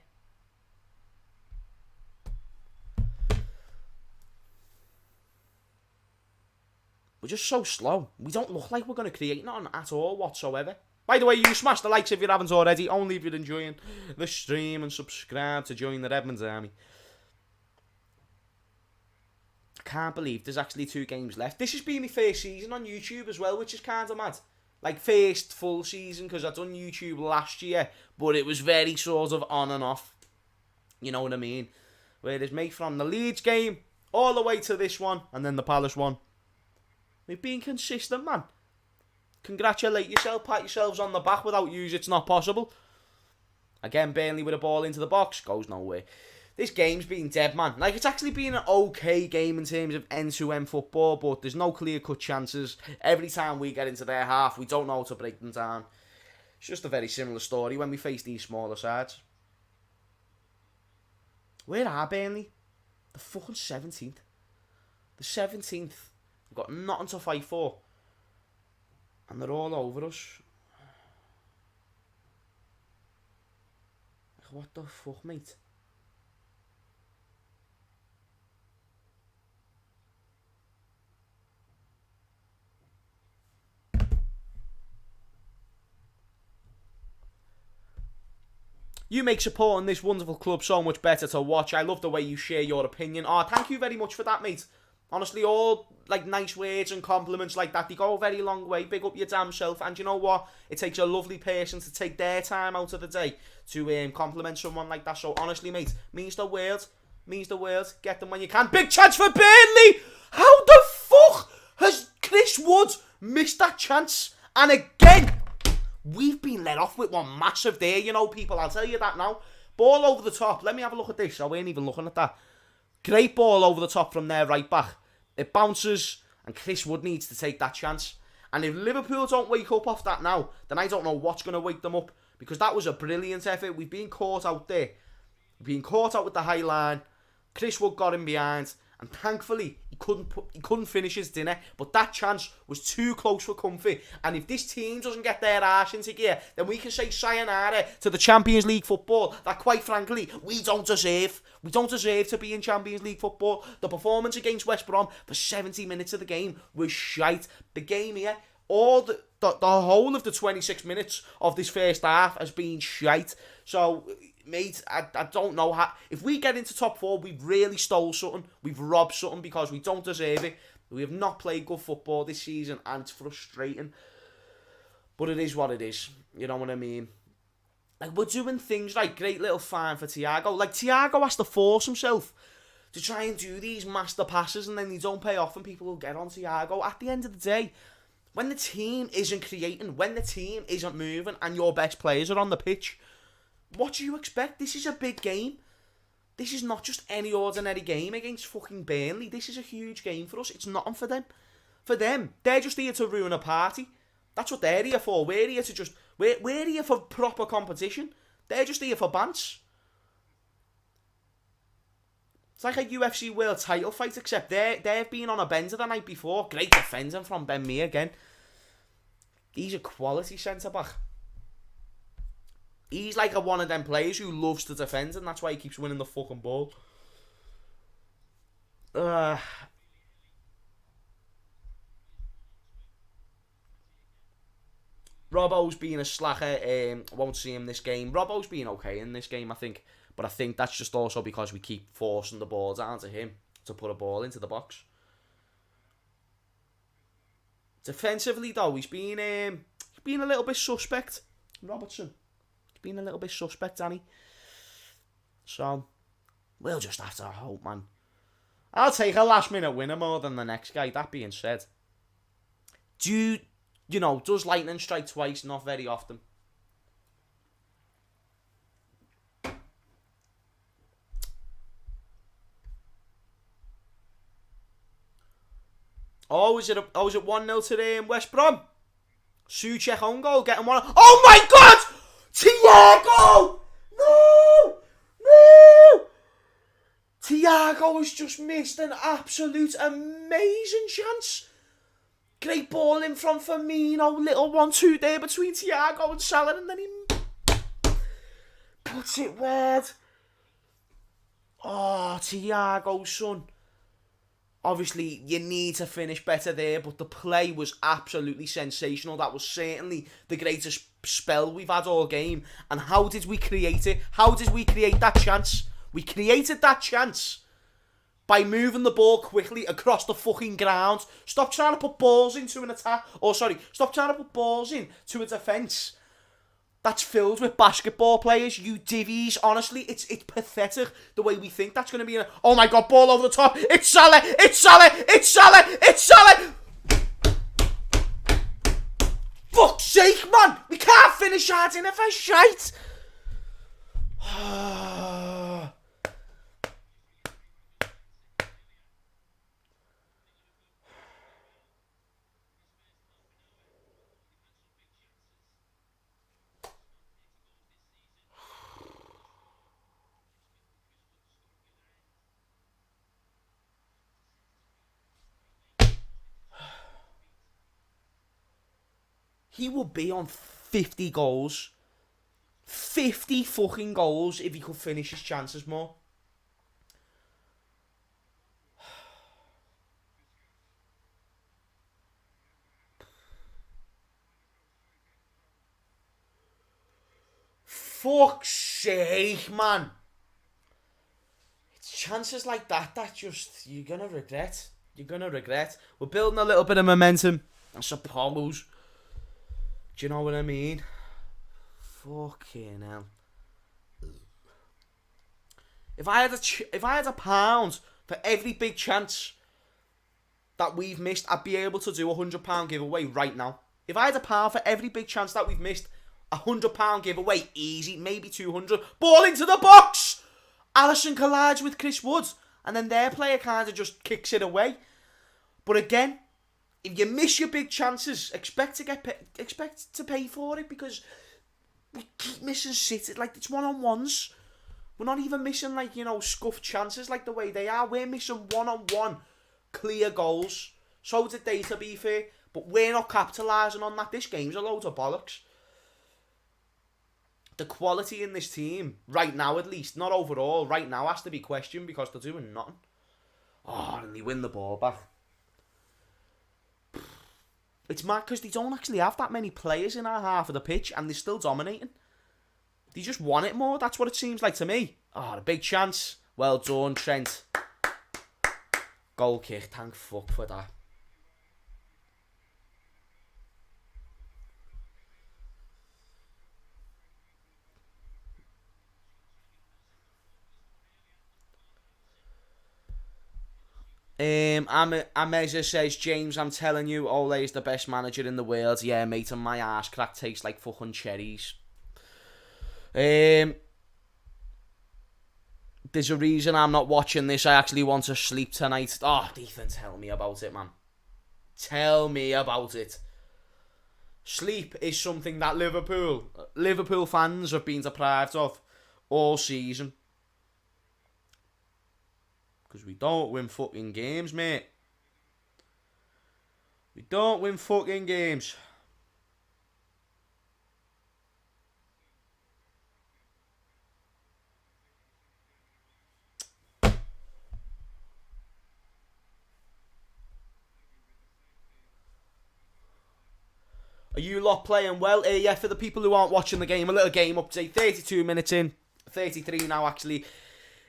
We're just so slow. We don't look like we're going to create nothing at all whatsoever. By the way, you smash the likes if you haven't already. Only if you're enjoying the stream and subscribe to join the Redmond army. I can't believe there's actually 2 games left. This has been my first season on YouTube as well, which is kind of mad. Like, first full season, because I'd done YouTube last year, but it was very sort of on and off. You know what I mean? Whereas, mate, from the Leeds game all the way to this one, and then the Palace one, we've been consistent, man. Congratulate yourself, pat yourselves on the back. Without you, it's not possible. Again, Burnley with a ball into the box, goes nowhere. This game's been dead, man. Like, it's actually been an okay game in terms of end-to-end football, but there's no clear-cut chances. Every time we get into their half, we don't know how to break them down. It's just a very similar story when we face these smaller sides. Where are Burnley? The fucking 17th. The 17th. We've got nothing to fight for. And they're all over us. What the fuck, mate? You make supporting this wonderful club so much better to watch. I love the way you share your opinion. Oh, thank you very much for that, mate. Honestly, all like nice words and compliments like that, they go a very long way. Big up your damn self. And you know what? It takes a lovely person to take their time out of the day to compliment someone like that. So honestly, mate, means the world. Means the world. Get them when you can. Big chance for Burnley! How the fuck has Chris Wood missed that chance? And again, we've been let off with one massive there, you know, people. I'll tell you that now. Ball over the top. Let me have a look at this. I weren't even looking at that. Great ball over the top from their right back. It bounces, and Chris Wood needs to take that chance. And if Liverpool don't wake up off that now, then I don't know what's going to wake them up. Because that was a brilliant effort. We've been caught out there. We've been caught out with the high line. Chris Wood got him behind. And thankfully, he couldn't finish his dinner. But that chance was too close for comfort. And if this team doesn't get their arse into gear, then we can say sayonara to the Champions League football that, quite frankly, we don't deserve. We don't deserve to be in Champions League football. The performance against West Brom for 70 minutes of the game was shite. The game here, all the whole of the 26 minutes of this first half has been shite. So, mate, I don't know how. If we get into top 4, we've really stole something. We've robbed something because we don't deserve it. We have not played good football this season, and it's frustrating. But it is what it is. You know what I mean? Like, we're doing things like great little fine for Thiago. Like, Thiago has to force himself to try and do these master passes, and then they don't pay off, and people will get on Thiago. At the end of the day, when the team isn't creating, when the team isn't moving, and your best players are on the pitch, what do you expect? This is a big game. This is not just any ordinary game against fucking Burnley. This is a huge game for us. It's nothing for them. For them, they're just here to ruin a party. That's what they're here for. We're here to just... We're here for proper competition. They're just here for bants. It's like a UFC world title fight, except they've been on a bender the night before. Great defending from Ben Mee again. He's a quality centre-back. He's like one of them players who loves to defend, and that's why he keeps winning the fucking ball. Robbo's been a slacker. Won't see him this game. Robbo's been okay in this game, I think. But I think that's just also because we keep forcing the ball down to him to put a ball into the box. Defensively, though, he's been a little bit suspect. Robertson. He's been a little bit suspect, Danny. So, we'll just have to hope, man. I'll take a last-minute winner more than the next guy. That being said, does lightning strike twice? Not very often. Oh, is it 1-0 today in West Brom? Souček own goal, getting one. Oh my God! Thiago! No! Thiago has just missed an absolute amazing chance. Great ball in from Firmino, little 1-2 there between Thiago and Salah, and then he puts it weird. Oh, Thiago, son. Obviously, you need to finish better there, but the play was absolutely sensational. That was certainly the greatest spell we've had all game. And how did we create it? How did we create that chance? We created that chance by moving the ball quickly across the fucking ground. Stop trying to put balls into an attack. Stop trying to put balls into a defence that's filled with basketball players, you divvies. Honestly, it's pathetic the way we think that's going to be oh my god, ball over the top. It's Salah. Fuck's sake, man. We can't finish hard in if I shite. He would be on 50 goals. 50 fucking goals if he could finish his chances more. Fuck's sake, man. It's chances like that just, you're gonna regret. We're building a little bit of momentum, I suppose. Do you know what I mean? Fucking hell. If I had a pound for every big chance that we've missed, I'd be able to do a £100 giveaway right now. If I had a pound for every big chance that we've missed, £100 giveaway, easy, maybe 200. Ball into the box! Alisson collides with Chris Wood, and then their player kind of just kicks it away. But again, if you miss your big chances, expect to pay for it, because we keep missing City. Like, it's one-on-ones. We're not even missing, like, you know, scuffed chances like the way they are. We're missing one-on-one clear goals. So did they, to be fair. But we're not capitalising on that. This game's a load of bollocks. The quality in this team, right now at least, not overall, right now has to be questioned because they're doing nothing. Oh, and they win the ball back. It's mad because they don't actually have that many players in our half of the pitch and they're still dominating. They just want it more. That's what it seems like to me. Oh, a big chance. Well done, Trent. Goal kick. Thank fuck for that. Ameza says, James, I'm telling you, Ole is the best manager in the world. Yeah, mate, and my arse crack tastes like fucking cherries. There's a reason I'm not watching this. I actually want to sleep tonight. Oh, Ethan, tell me about it, man. Tell me about it. Sleep is something that Liverpool fans have been deprived of all season. Because we don't win fucking games, mate. We don't win fucking games. Are you lot playing well? Yeah, for the people who aren't watching the game, a little game update. 32 minutes in. 33 now, actually.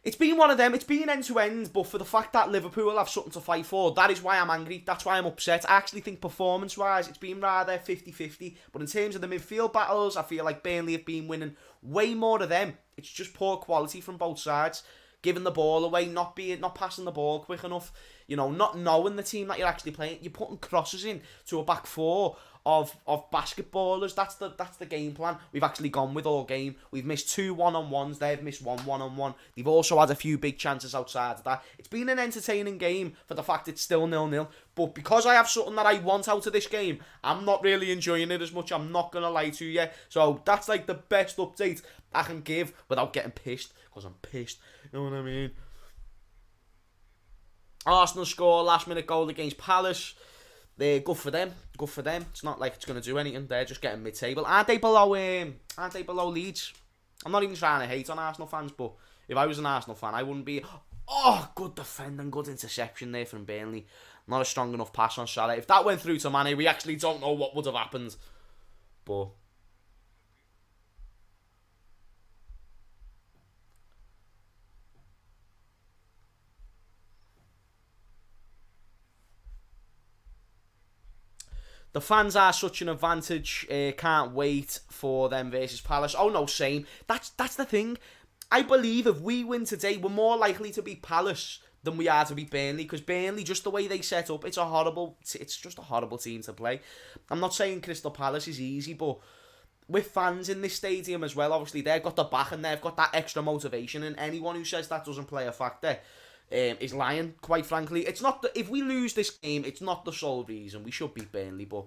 It's been one of them. It's been end-to-end, but for the fact that Liverpool have something to fight for, that is why I'm angry. That's why I'm upset. I actually think performance-wise, it's been rather 50-50. But in terms of the midfield battles, I feel like Burnley have been winning way more of them. It's just poor quality from both sides. Giving the ball away, not passing the ball quick enough. You know, not knowing the team that you're actually playing. You're putting crosses in to a back four of basketballers. That's the game plan we've actually gone with all game. We've missed 2 one-on-ones. They've missed 1 one-on-one. They've also had a few big chances outside of that. It's been an entertaining game for the fact it's still 0-0. But because I have something that I want out of this game, I'm not really enjoying it as much. I'm not going to lie to you. So that's like the best update I can give without getting pissed. Because I'm pissed. You know what I mean? Arsenal score last minute goal against Palace. They're good for them. Good for them. It's not like it's going to do anything. They're just getting mid-table. Aren't they below Leeds? I'm not even trying to hate on Arsenal fans, but if I was an Arsenal fan, I wouldn't be. Oh, good defending, good interception there from Burnley. Not a strong enough pass on Salah. If that went through to Mane, we actually don't know what would have happened. But The fans are such an advantage. Can't wait for them versus Palace. Oh no, same. That's the thing. I believe if we win today, we're more likely to beat Palace than we are to beat Burnley, because Burnley, just the way they set up, it's just a horrible team to play. I'm not saying Crystal Palace is easy, but with fans in this stadium as well, obviously they've got the back and they've got that extra motivation, and anyone who says that doesn't play a factor is lying, quite frankly. It's not if we lose this game, it's not the sole reason. We should beat Burnley, but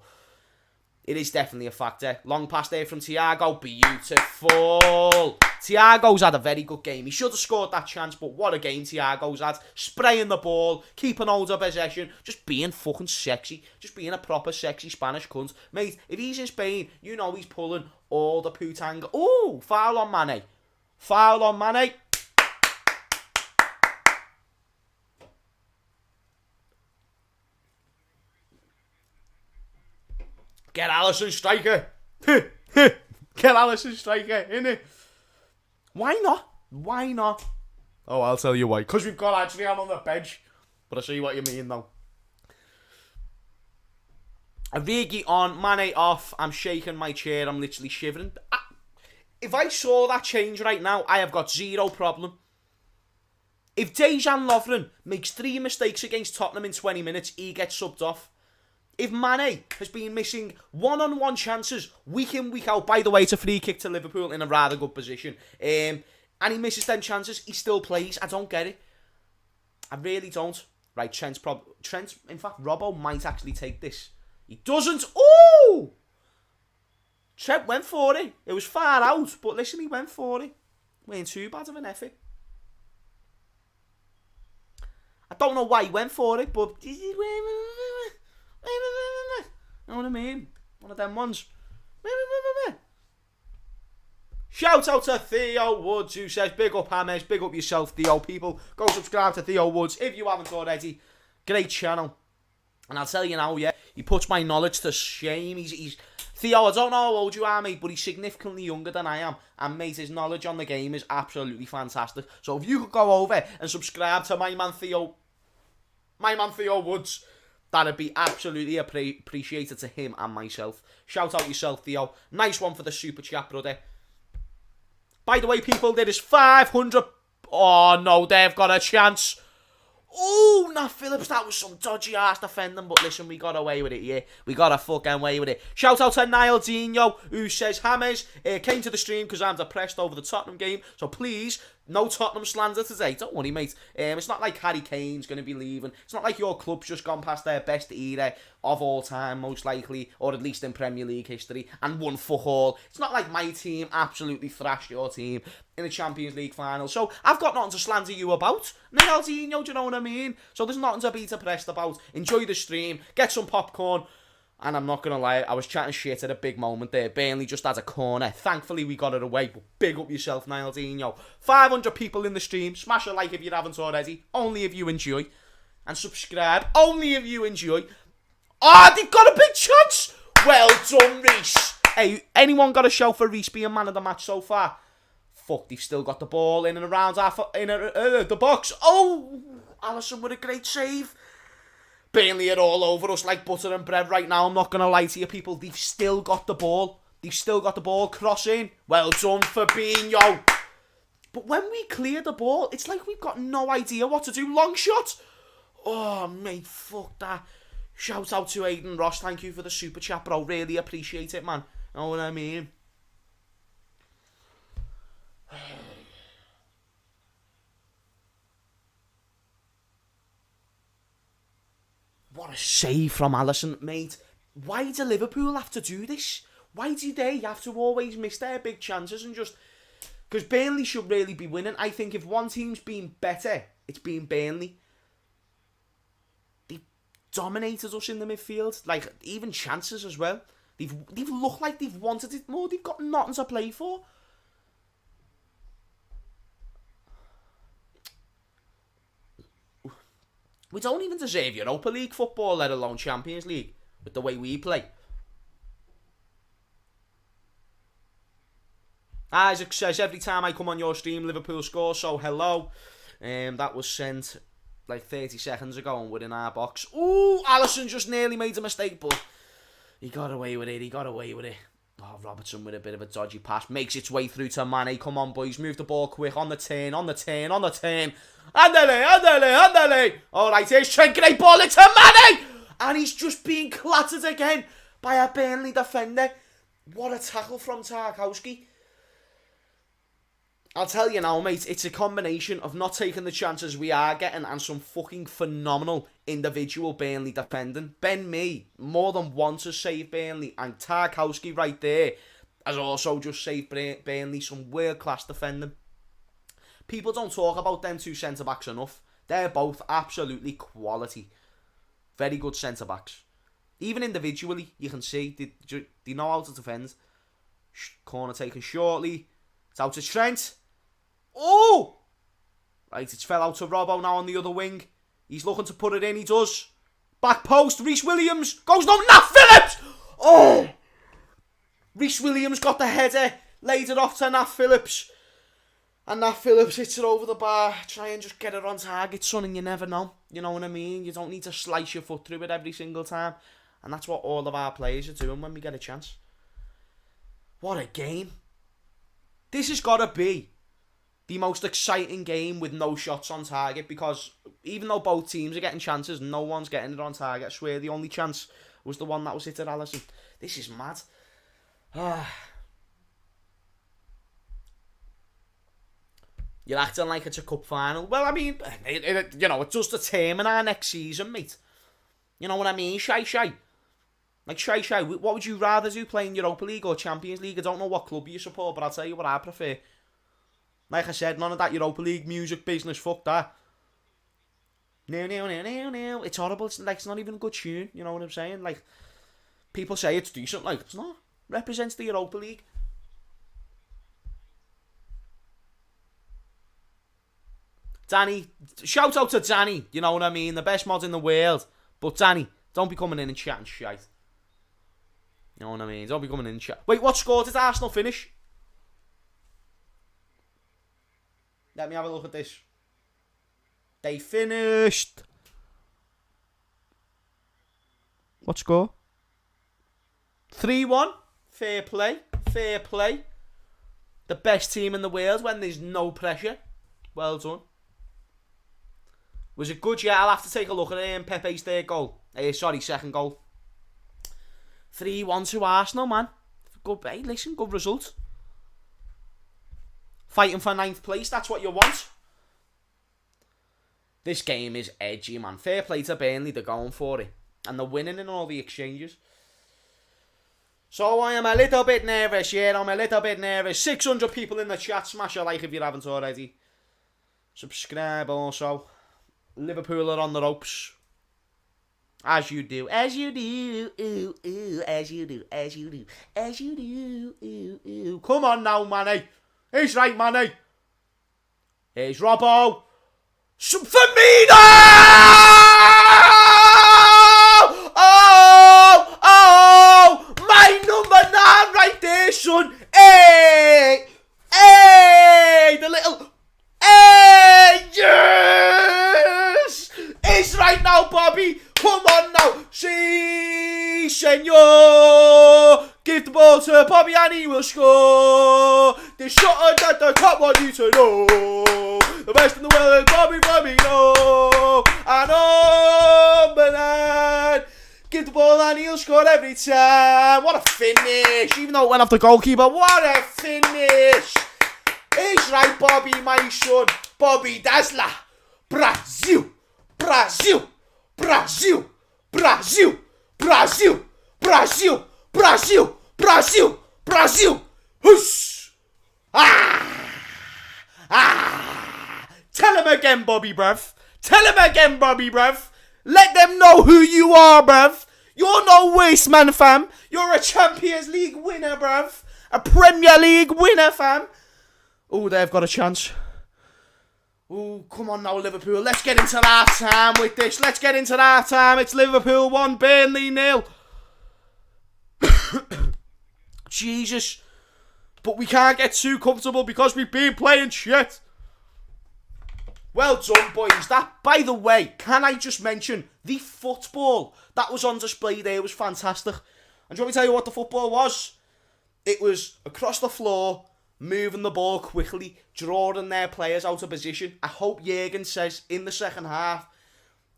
it is definitely a factor. Long pass there from Thiago. Beautiful. Thiago's had a very good game. He should have scored that chance, but what a game Thiago's had. Spraying the ball, keeping hold of possession, just being fucking sexy. Just being a proper sexy Spanish cunt. Mate, if he's in Spain, you know he's pulling all the putang. Ooh, foul on Mane. Foul on Mane. Get Alisson striker. Get Alisson striker, innit? Why not? Why not? Oh, I'll tell you why. Because we've got Adrian on the bench. But I see what you mean, though. Origi on, Mane off. I'm shaking my chair. I'm literally shivering. If I saw that change right now, I have got zero problem. If Dejan Lovren makes 3 mistakes against Tottenham in 20 minutes, he gets subbed off. If Mane has been missing one-on-one chances week in, week out, by the way, it's a free kick to Liverpool in a rather good position, and he misses them chances, he still plays. I don't get it. I really don't. Right, Trent, in fact, Robbo might actually take this. He doesn't. Ooh! Trent went for it. It was far out, but listen, he went for it. We ain't too bad of an effort. I don't know why he went for it, but... You know what I mean? One of them ones. Shout out to Theo Woods, who says, big up Hammers, big up yourself, Theo. People, go subscribe to Theo Woods if you haven't already. Great channel. And I'll tell you now, yeah, he puts my knowledge to shame. He's Theo, I don't know how old you are, mate, but he's significantly younger than I am. And, mate, his knowledge on the game is absolutely fantastic. So if you could go over and subscribe to my man Theo Woods, that'd be absolutely appreciated to him and myself. Shout out yourself, Theo. Nice one for the super chat, brother. By the way, people, there is 500... Oh, no, they've got a chance. Oh, Nat Phillips, that was some dodgy ass defending, but listen, we got away with it, yeah. We got a fucking away with it. Shout out to Niall Dino, who says, Hammers, came to the stream because I'm depressed over the Tottenham game, so please, no Tottenham slander today. Don't worry, mate. It's not like Harry Kane's going to be leaving. It's not like your club's just gone past their best era of all time, most likely, or at least in Premier League history, and won fuck all. It's not like my team absolutely thrashed your team in the Champions League final. So I've got nothing to slander you about. Niall Dino, do you know what I mean? So there's nothing to be depressed about. Enjoy the stream, get some popcorn. And I'm not going to lie, I was chatting shit at a big moment there. Burnley just had a corner. Thankfully, we got it away. But big up yourself, Niall Dino. 500 people in the stream. Smash a like if you haven't already. Only if you enjoy. And subscribe. Only if you enjoy. Ah, they've got a big chance. Well done, Reece. Hey, anyone got a shout for Reece being man of the match so far? Fuck, they've still got the ball in and around the box. Oh, Alisson with a great save. Burnley are all over us like butter and bread right now. I'm not going to lie to you, people. They've still got the ball. They've still got the ball. Crossing. Well done, Fabinho. But when we clear the ball, it's like we've got no idea what to do. Long shot. Oh, mate, fuck that. Shout out to Aiden Ross. Thank you for the super chat, bro. Really appreciate it, man. Know what I mean? What a save from Alisson, mate. Why do Liverpool have to do this? Why do they have to always miss their big chances and just... Because Burnley should really be winning. I think if one team's been better, it's been Burnley. They dominated us in the midfield. Like, even chances as well. They've looked like they've wanted it more. They've got nothing to play for. We don't even deserve Europa League football, let alone Champions League, with the way we play. Isaac says, every time I come on your stream, Liverpool score, so hello. That was sent like 30 seconds ago and we're in our box. Ooh, Alisson just nearly made a mistake, but He got away with it. Oh, Robertson with a bit of a dodgy pass. Makes its way through to Mane. Come on, boys. Move the ball quick. On the turn. Andale. Alright, here's Trent. Great ball into Mane. And he's just being clattered again by a Burnley defender. What a tackle from Tarkowski. I'll tell you now, mate, it's a combination of not taking the chances we are getting and some fucking phenomenal individual Burnley defending. Ben Mee, more than once has saved Burnley, and Tarkowski right there has also just saved Burnley some world-class defending. People don't talk about them two centre-backs enough. They're both absolutely quality. Very good centre-backs. Even individually, you can see they know how to defend. Corner taken shortly. It's out to Trent. Oh! Right, it's fell out to Robbo now on the other wing. He's looking to put it in, he does. Back post, Reece Williams. Goes no, Nat Phillips! Oh! Reece Williams got the header. Laid it off to Nat Phillips. And Nat Phillips hits it over the bar. Try and just get it on target, son, and you never know. You know what I mean? You don't need to slice your foot through it every single time. And that's what all of our players are doing when we get a chance. What a game. This has got to be the most exciting game with no shots on target, because even though both teams are getting chances, no one's getting it on target. I swear the only chance was the one that was hit at Alisson. This is mad. You're acting like it's a cup final. Well, I mean, it does determine our next season, mate. You know what I mean? Shy. Like, shy. What would you rather do, playing Europa League or Champions League? I don't know what club you support, but I'll tell you what I prefer. Like I said, none of that Europa League music business, fuck that. No. It's horrible. It's not even a good tune, you know what I'm saying? Like, people say it's decent, like, it's not. Represents the Europa League. Danny, shout out to Danny, you know what I mean? The best mod in the world. But Danny, don't be coming in and chatting shite. You know what I mean? Don't be coming in and chat. Wait, what score did Arsenal finish? Let me have a look at this. They finished. What score? 3-1. Fair play. The best team in the world when there's no pressure. Well done. Was it good? Yeah, I'll have to take a look at Pepe's third goal. Second goal. 3-1 to Arsenal, man. Good, hey, listen, good result. Fighting for 9th place, that's what you want. This game is edgy, man. Fair play to Burnley, they're going for it. And they're winning in all the exchanges. So I am a little bit nervous, yeah, I'm a little bit nervous. 600 people in the chat, smash a like if you haven't already. Subscribe also. Liverpool are on the ropes. As you do. As you do. Come on now, Manny. He's right, Manny. Here's Robbo. Firmino! Oh! My number 9 right there, son. Hey! The little... Hey! Yes! It's right now, Bobby. Come on now. Si, senor. Give the ball to Bobby and he will score. The shot at the top want you to know. The best in the world is Bobby Firmino. And number 9. Give the ball and he'll score every time. What a finish. Even though it went off the goalkeeper. What a finish. He's right, Bobby, my son. Bobby Dazzler. Brazil. Brazil. Brazil. Brazil. Brazil. Brazil. Brazil. Brazil. Brazil. Hush. Tell him again, Bobby, bruv. Tell him again, Bobby, bruv. Let them know who you are, bruv. You're no waste man, fam. You're a Champions League winner, bruv. A Premier League winner, fam. Oh, they've got a chance. Oh, come on now, Liverpool. Let's get into half time with this. Let's get into half time. It's Liverpool 1, Burnley 0. Jesus. But we can't get too comfortable because we've been playing shit. Well done, boys. That, by the way, can I just mention, the football that was on display there was fantastic. And do you want me to tell you what the football was? It was across the floor, moving the ball quickly, drawing their players out of position. I hope Jurgen says in the second half,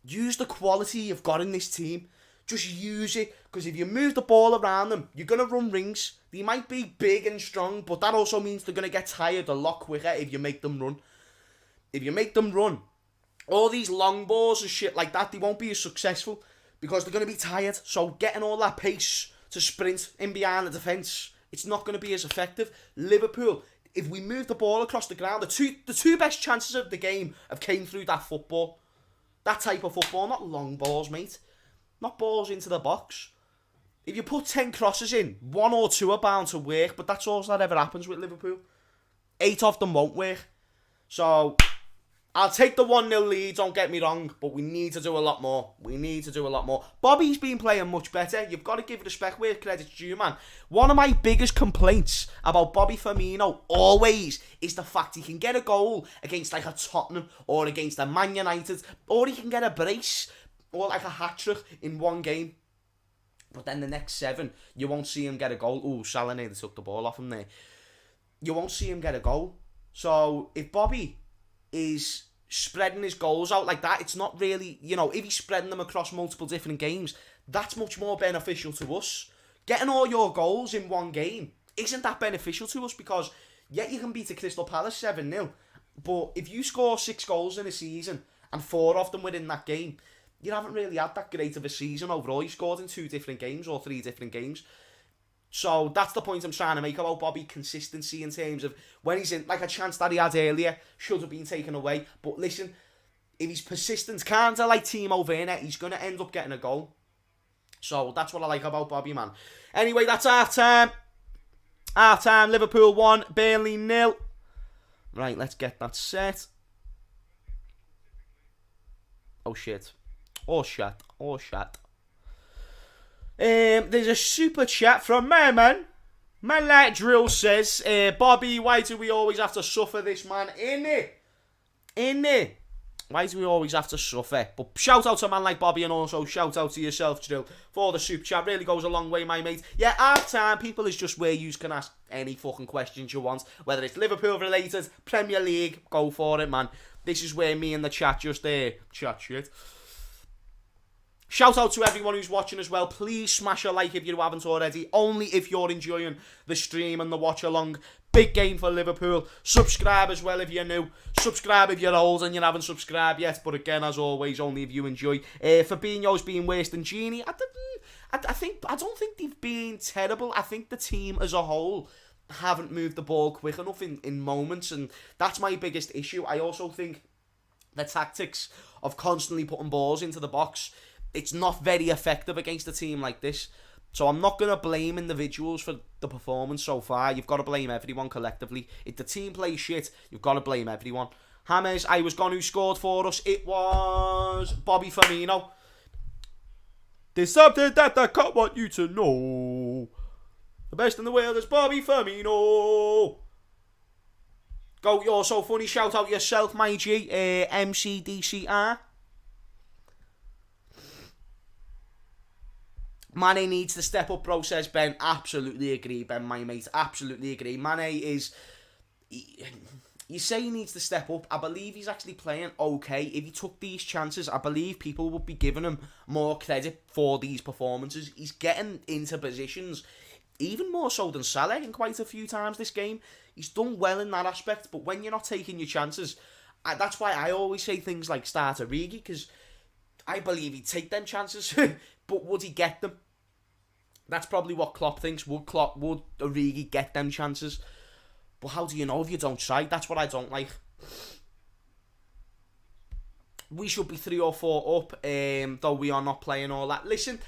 use the quality you've got in this team. Just use it, because if you move the ball around them, you're going to run rings. They might be big and strong, but that also means they're going to get tired a lot quicker if you make them run. If you make them run, all these long balls and shit like that, they won't be as successful because they're going to be tired. So getting all that pace to sprint in behind the defence, it's not going to be as effective. Liverpool, if we move the ball across the ground, the two best chances of the game have came through that football. That type of football, not long balls, mate. Not balls into the box. If you put 10 crosses in, 1 or 2 are bound to work, but that's all that ever happens with Liverpool. 8 of them won't work. So, I'll take the 1-0 lead, don't get me wrong, but we need to do a lot more. We need to do a lot more. Bobby's been playing much better. You've got to give respect where credit's due, man. One of my biggest complaints about Bobby Firmino always is the fact he can get a goal against like a Tottenham or against a Man United, or he can get a brace or like a hat-trick in one game. But then the next 7, you won't see him get a goal. Ooh, Salah nearly took the ball off him there. You won't see him get a goal. So, if Bobby is spreading his goals out like that, it's not really, if he's spreading them across multiple different games, that's much more beneficial to us. Getting all your goals in one game isn't that beneficial to us because, yeah, you can beat a Crystal Palace 7-0, but if you score 6 goals in a season and 4 of them within that game, you haven't really had that great of a season overall. You scored in 2 different games or 3 different games. So that's the point I'm trying to make about Bobby. Consistency in terms of when he's in, like a chance that he had earlier should have been taken away. But listen, if he's persistent, kind of like Timo Werner, he's going to end up getting a goal. So that's what I like about Bobby, man. Anyway, that's half time. Half time, Liverpool 1, Burnley 0. Right, let's get that set. Oh shit. Oh shit. Oh shit. There's a super chat from Merman. Man like Drill says, Bobby, why do we always have to suffer this, man? In it. Why do we always have to suffer? But shout out to a man like Bobby, and also shout out to yourself, Drill, for the super chat. Really goes a long way, my mate. Yeah, half time, people, is just where you can ask any fucking questions you want. Whether it's Liverpool related, Premier League, go for it, man. This is where me and the chat just chat shit. Shout out to everyone who's watching as well. Please smash a like if you haven't already. Only if you're enjoying the stream and the watch along. Big game for Liverpool. Subscribe as well if you're new. Subscribe if you're old and you haven't subscribed yet. But again, as always, only if you enjoy. Fabinho's been worse than Genie. I don't think they've been terrible. I think the team as a whole haven't moved the ball quick enough in moments, and that's my biggest issue. I also think the tactics of constantly putting balls into the box, it's not very effective against a team like this. So I'm not going to blame individuals for the performance so far. You've got to blame everyone collectively. If the team plays shit, you've got to blame everyone. Hammers, I was gone. Who scored for us? It was Bobby Firmino. There's something that I can't want you to know. The best in the world is Bobby Firmino. Go, you're so funny. Shout out yourself, my G. MCDCR. Mane needs to step up, bro, says Ben. Absolutely agree, Ben, my mate. Absolutely agree. Mane is... You say he needs to step up. I believe he's actually playing okay. If he took these chances, I believe people would be giving him more credit for these performances. He's getting into positions, even more so than Salah in quite a few times this game. He's done well in that aspect, but when you're not taking your chances, that's why I always say things like start Origi, because I believe he'd take them chances, but would he get them? That's probably what Klopp thinks. Would Origi get them chances? But how do you know if you don't try? That's what I don't like. We should be 3 or 4 up, though we are not playing all that. Listen,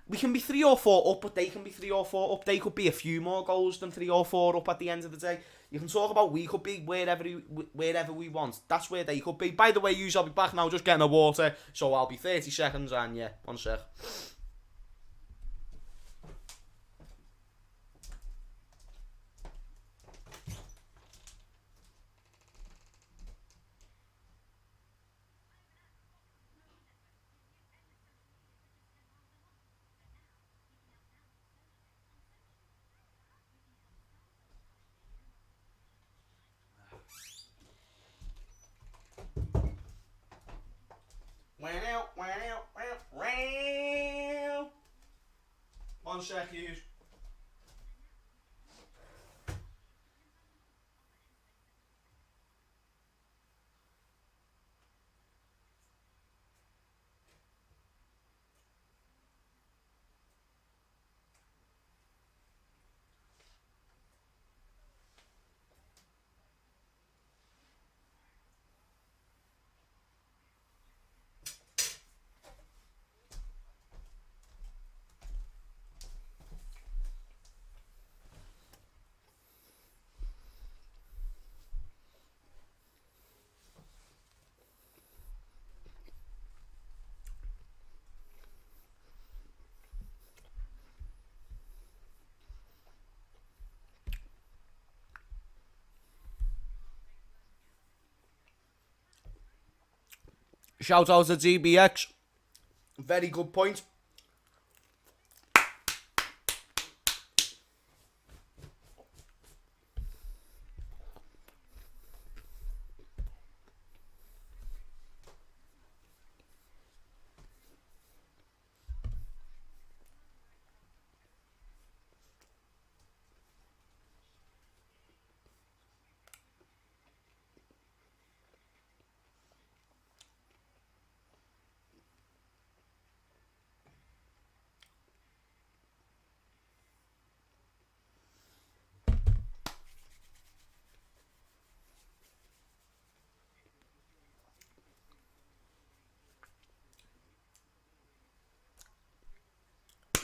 we can be 3 or 4 up, but they can be 3 or 4 up. They could be a few more goals than 3 or 4 up at the end of the day. You can talk about we could be wherever we want. That's where they could be. By the way, I'll be back now, just getting a water. So I'll be 30 seconds, and yeah, 1 sec. 1 sec, Hughes. Shout out to DBX. Very good point.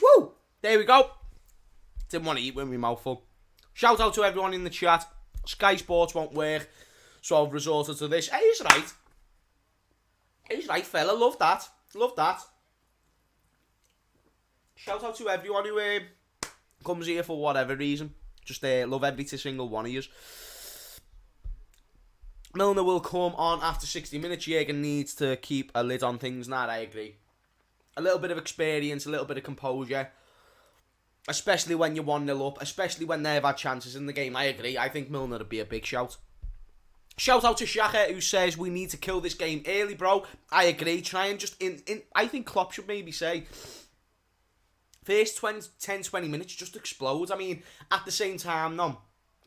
Woo! There we go. Didn't want to eat with my mouth full. Shout out to everyone in the chat. Sky Sports won't work, so I've resorted to this. Hey, he's right. He's right, fella. Love that. Love that. Shout out to everyone who comes here for whatever reason. Just love every single one of you. Milner will come on after 60 minutes. Jürgen needs to keep a lid on things. Nah, I agree. A little bit of experience, a little bit of composure. Especially when you're 1-0 up. Especially when they've had chances in the game. I agree. I think Milner would be a big shout. Shout out to Shaka, who says we need to kill this game early, bro. I agree. Try and just... I think Klopp should maybe say... First 10-20 minutes, just explode. I mean, at the same time, no.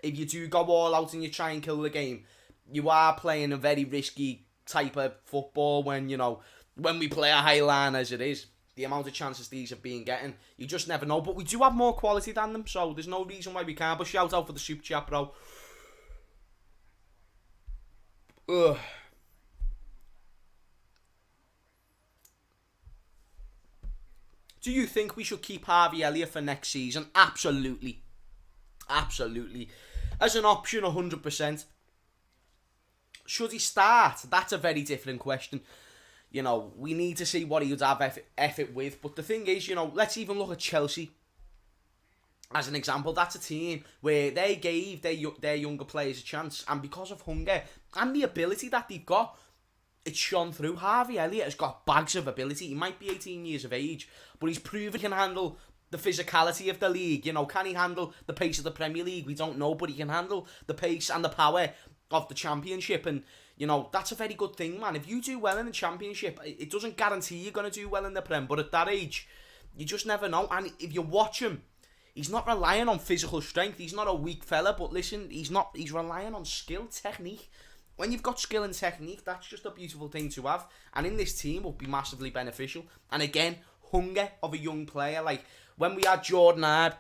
If you do go all out and you try and kill the game, you are playing a very risky type of football when, you know, when we play a high line as it is. The amount of chances these have been getting, you just never know. But we do have more quality than them, so there's no reason why we can't. But shout out for the super chat, bro. Ugh. Do you think we should keep Harvey Elliott for next season? Absolutely. Absolutely. As an option, 100%. Should he start? That's a very different question. You know, we need to see what he would have effort with. But the thing is, you know, let's even look at Chelsea as an example. That's a team where they gave their younger players a chance. And because of hunger and the ability that they've got, it's shone through. Harvey Elliott has got bags of ability. He might be 18 years of age, but he's proven he can handle the physicality of the league. You know, can he handle the pace of the Premier League? We don't know, but he can handle the pace and the power of the Championship. And, you know, that's a very good thing, man. If you do well in the Championship, it doesn't guarantee you're going to do well in the Prem, but at that age, you just never know. And if you watch him, he's not relying on physical strength. He's not a weak fella, but listen, he's relying on skill, technique. When you've got skill and technique, that's just a beautiful thing to have. And in this team, will be massively beneficial. And again, hunger of a young player. Like, when we had Jordan Hard,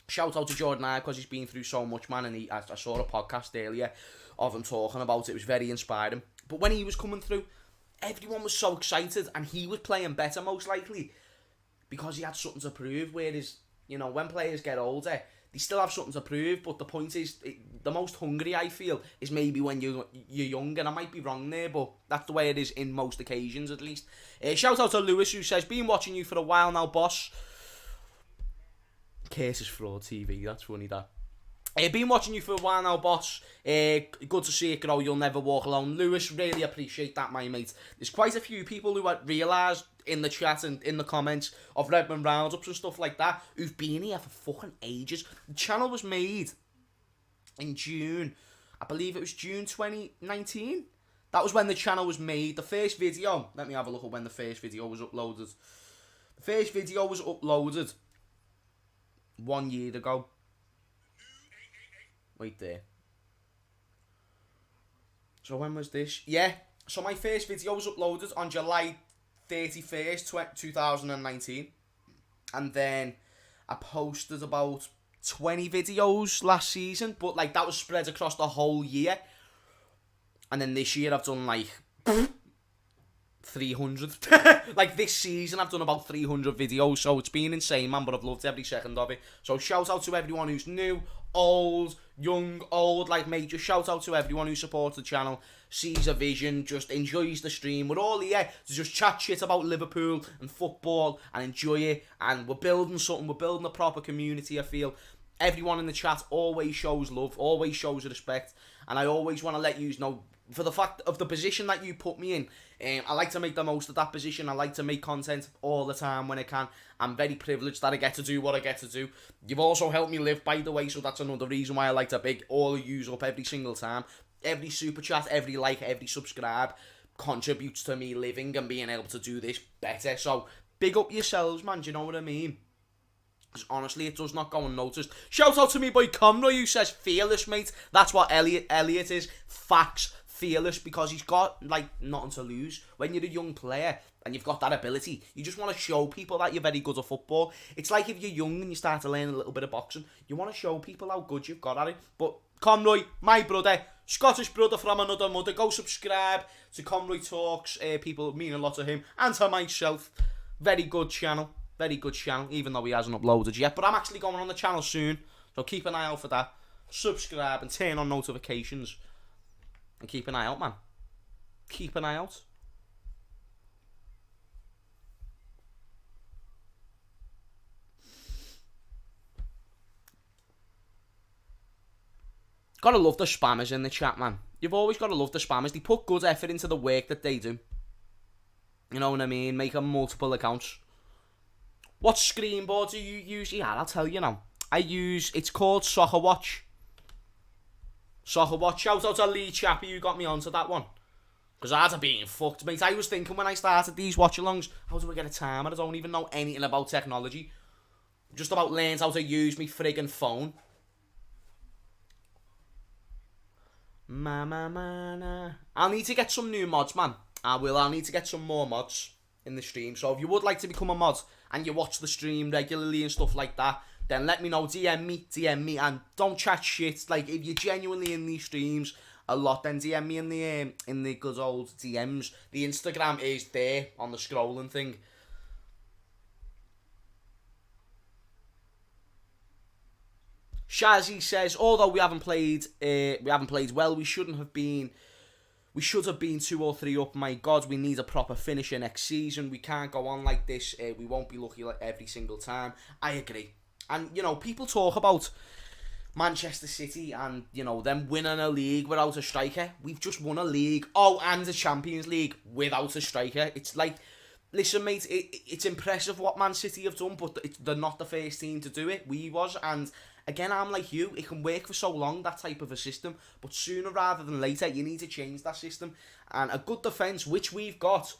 shout out to Jordan Hard because he's been through so much, man. And I saw a podcast earlier of him talking about it. It was very inspiring. But when he was coming through, everyone was so excited. And he was playing better, most likely, because he had something to prove. Whereas, you know, when players get older, they still have something to prove, but the point is, the most hungry I feel is maybe when you're young, and I might be wrong there, but that's the way it is in most occasions, at least. Shout out to Lewis, who says, been watching you for a while now, boss. Curtis Fraud TV, that's funny, that. Been watching you for a while now, boss. Good to see it grow, you'll never walk alone. Lewis, really appreciate that, my mate. There's quite a few people who realise in the chat and in the comments of Redmond roundups and stuff like that who've been here for fucking ages. The channel was made in June. I believe it was June 2019. That was when the channel was made. The first video, let me have a look at when the first video was uploaded. The first video was uploaded 1 year ago. Wait there. So when was this? Yeah. So my first video was uploaded on July 31st, 2019. And then I posted about 20 videos last season. But like that was spread across the whole year. And then this year I've done like 300. Like this season I've done about 300 videos. So it's been insane, man. But I've loved every second of it. So shout out to everyone who's new, old, young, old, like me. Just shout out to everyone who supports the channel, sees a vision, just enjoys the stream. We're all here to just chat shit about Liverpool and football and enjoy it. And we're building something. We're building a proper community, I feel. Everyone in the chat always shows love, always shows respect. And I always want to let you know, for the fact of the position that you put me in, I like to make the most of that position. I like to make content all the time when I can. I'm very privileged that I get to do what I get to do. You've also helped me live, by the way, so that's another reason why I like to big all of yous up every single time. Every super chat, every like, every subscribe contributes to me living and being able to do this better. So big up yourselves, man. Do you know what I mean? Because honestly, it does not go unnoticed. Shout out to me boy Conroy, who says fearless, mate. That's what Elliot is. Facts. Fearless, because he's got like nothing to lose. When you're a young player and you've got that ability, you just want to show people that you're very good at football. It's like if you're young and you start to learn a little bit of boxing, you want to show people how good you've got at it. But Conroy, my brother, Scottish brother from another mother, go subscribe to Conroy Talks. People mean a lot to him and to myself. Very good channel, even though he hasn't uploaded yet. But I'm actually going on the channel soon, so keep an eye out for that. Subscribe and turn on notifications. And keep an eye out, man. Keep an eye out. Gotta love the spammers in the chat, man. You've always gotta love the spammers. They put good effort into the work that they do. You know what I mean? Making multiple accounts. What screen board do you use? Yeah, I'll tell you now. It's called Soccer Watch. Soccer Watch. Shout out to Lee Chappie who got me onto that one. Because I'd have been fucked, mate. I was thinking when I started these watch-alongs, how do I get a timer? I don't even know anything about technology. Just about learned how to use my friggin' phone. I'll need to get some new mods, man. I'll need to get some more mods in the stream. So if you would like to become a mod and you watch the stream regularly and stuff like that, then let me know. DM me, and don't chat shit. Like if you're genuinely in these streams a lot, then DM me in the good old DMs. The Instagram is there on the scrolling thing. Shazzy says, although we haven't played well, we should have been 2 or 3 up. My God, we need a proper finisher next season. We can't go on like this. We won't be lucky like every single time. I agree. And, you know, people talk about Manchester City and, you know, them winning a league without a striker. We've just won a league. Oh, and a Champions League without a striker. It's like, listen, mate, it's impressive what Man City have done, but they're not the first team to do it. We was, and again, I'm like you. It can work for so long, that type of a system, but sooner rather than later, you need to change that system. And a good defence, which we've got,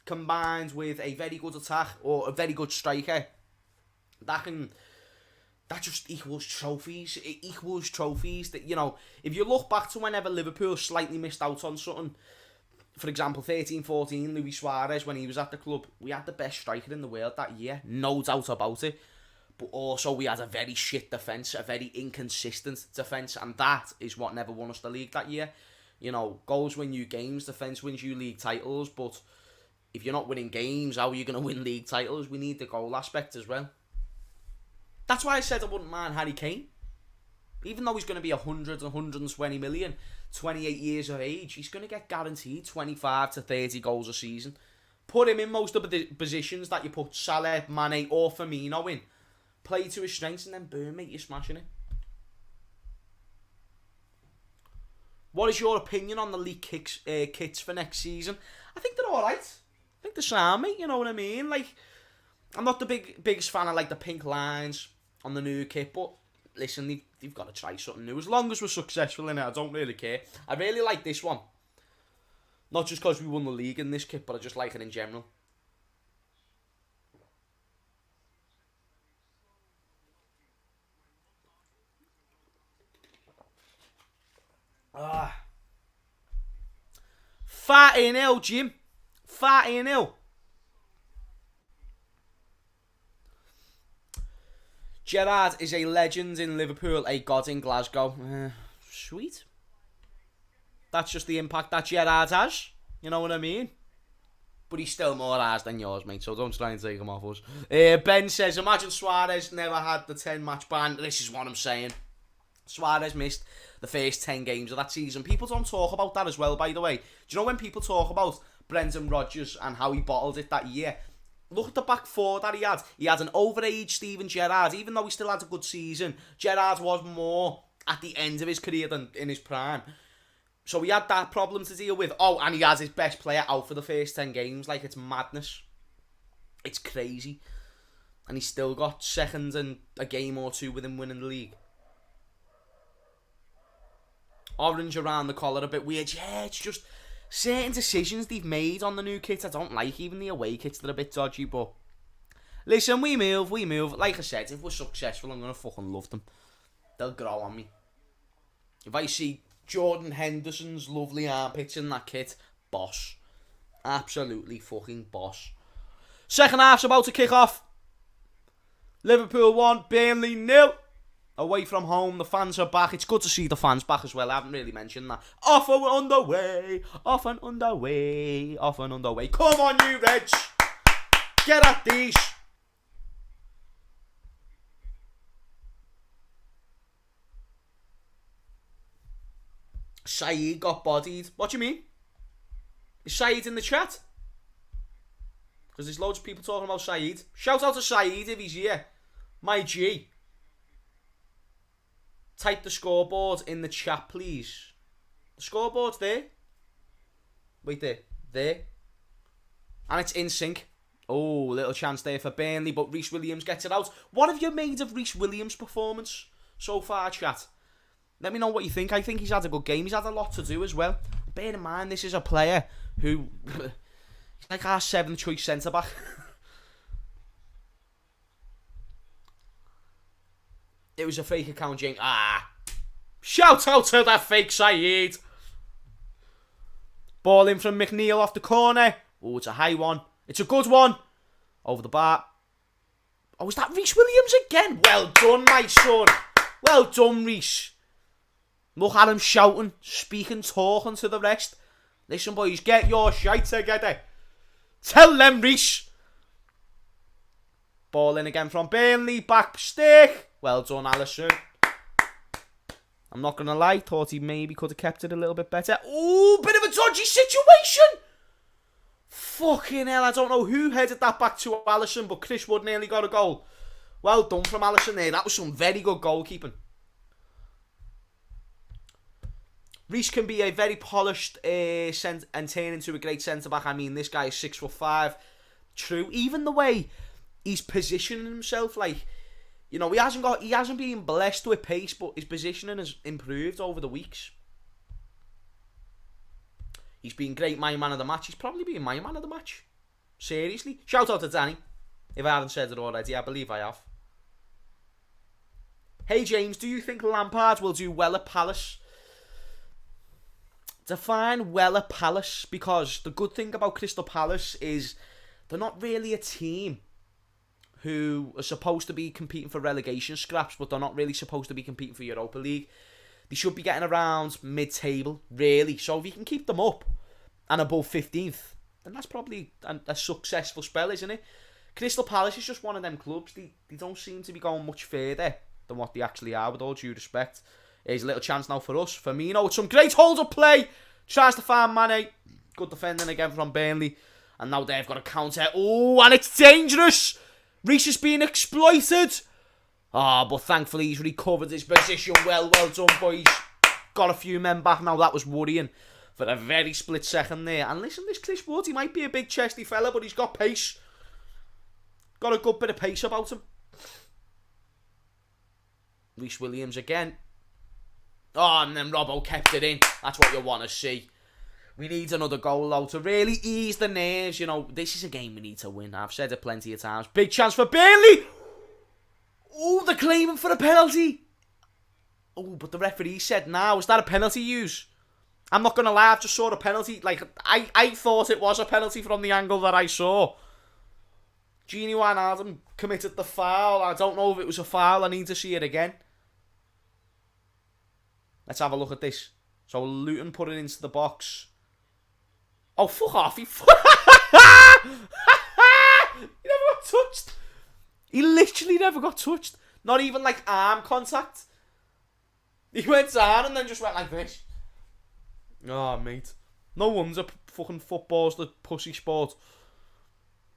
combined with a very good attack or a very good striker, that just equals trophies. It equals trophies. That, you know, if you look back to whenever Liverpool slightly missed out on something, for example, 13-14, Luis Suarez, when he was at the club, we had the best striker in the world that year, no doubt about it. But also we had a very shit defence, a very inconsistent defence, and that is what never won us the league that year. You know, goals win you games, defence wins you league titles, but if you're not winning games, how are you going to win league titles? We need the goal aspect as well. That's why I said I wouldn't mind Harry Kane. Even though he's going to be 100, 120 million, 28 years of age, he's going to get guaranteed 25 to 30 goals a season. Put him in most of the positions that you put Salah, Mane or Firmino in. Play to his strengths and then boom, mate, you're smashing it. What is your opinion on the league kits for next season? I think they're alright. I think they're sound, mate, you know what I mean? Like, I'm not the biggest fan of like the pink lines on the new kit, but listen, they've got to try something new. As long as we're successful in it, I don't really care. I really like this one. Not just because we won the league in this kit, but I just like it in general. 40-0, Jim. 40-0. Gerrard is a legend in Liverpool, a god in Glasgow. Sweet. That's just the impact that Gerrard has. You know what I mean? But he's still more ours than yours, mate, so don't try and take him off us. Ben says, imagine Suarez never had the 10-match ban. This is what I'm saying. Suarez missed the first 10 games of that season. People don't talk about that as well, by the way. Do you know when people talk about Brendan Rodgers and how he bottled it that year? Look at the back four that he had. He had an overage Steven Gerrard. Even though he still had a good season, Gerrard was more at the end of his career than in his prime. So he had that problem to deal with. Oh, and he has his best player out for the first 10 games. Like, it's madness. It's crazy. And he's still got seconds and a game or two with him winning the league. Orange around the collar, a bit weird. Yeah, it's just certain decisions they've made on the new kits I don't like. Even the away kits, they're a bit dodgy, but listen, we move. Like I said, if we're successful, I'm going to fucking love them. They'll grow on me. If I see Jordan Henderson's lovely armpits in that kit, boss. Absolutely fucking boss. Second half's about to kick off. Liverpool 1, Burnley 0. Away from home, the fans are back. It's good to see the fans back as well. I haven't really mentioned that. Off and underway. Come on, you Reg. Get at these. Saeed got bodied. What do you mean? Is Saeed in the chat? Because there's loads of people talking about Saeed. Shout out to Saeed if he's here. My G. Type the scoreboard in the chat, please. The scoreboard's there. Wait, there. And it's in sync. Oh, little chance there for Burnley, but Reece Williams gets it out. What have you made of Reece Williams' performance so far, chat? Let me know what you think. I think he's had a good game. He's had a lot to do as well. Bear in mind, this is a player who... he's like our 7th choice centre-back. It was a fake account, James. Shout out to that fake Saeed. Ball in from McNeil off the corner. Oh, it's a high one. It's a good one. Over the bar. Oh, is that Reece Williams again? Well done, my son. Well done, Reece. Look at him shouting, speaking, talking to the rest. Listen, boys, get your shite together. Tell them, Reece. Ball in again from Burnley. Back stick. Well done, Alisson. I'm not going to lie. Thought he maybe could have kept it a little bit better. Ooh, bit of a dodgy situation. Fucking hell. I don't know who headed that back to Alisson, but Chris Wood nearly got a goal. Well done from Alisson there. That was some very good goalkeeping. Reece can be a very polished and turn into a great centre-back. I mean, this guy is 6'5". True. Even the way he's positioning himself, like... You know, he hasn't been blessed with pace, but his positioning has improved over the weeks. He's been great my man of the match. He's probably been my man of the match. Seriously. Shout out to Danny. If I haven't said it already, I believe I have. Hey James, do you think Lampard will do well at Palace? Define well at Palace, because the good thing about Crystal Palace is they're not really a team who are supposed to be competing for relegation scraps, but they're not really supposed to be competing for Europa League. They should be getting around mid-table, really. So if you can keep them up and above 15th, then that's probably a successful spell, isn't it? Crystal Palace is just one of them clubs. They don't seem to be going much further than what they actually are, with all due respect. Here's a little chance now for us. Firmino with some great hold-up play. Tries to find Mane. Good defending again from Burnley. And now they've got a counter. Oh, and it's dangerous. Reece is being exploited. But thankfully he's recovered his position well. Well done, boys. Got a few men back now. That was worrying for a very split second there. And listen, this Chris Wood, he might be a big chesty fella, but he's got pace. Got a good bit of pace about him. Reece Williams again. Oh, and then Robbo kept it in. That's what you want to see. We need another goal, though, to really ease the nerves. You know, this is a game we need to win. I've said it plenty of times. Big chance for Burnley. Oh, they're claiming for a penalty. Oh, but the referee said, now, is that a penalty use? I'm not going to lie, I just saw a penalty. Like, I thought it was a penalty from the angle that I saw. Gini Wijnaldum committed the foul. I don't know if it was a foul. I need to see it again. Let's have a look at this. So, Luton put it into the box. Oh, fuck off. He never got touched. He literally never got touched. Not even like arm contact. He went down and then just went like this. Oh, mate. No wonder fucking football's the pussy sport.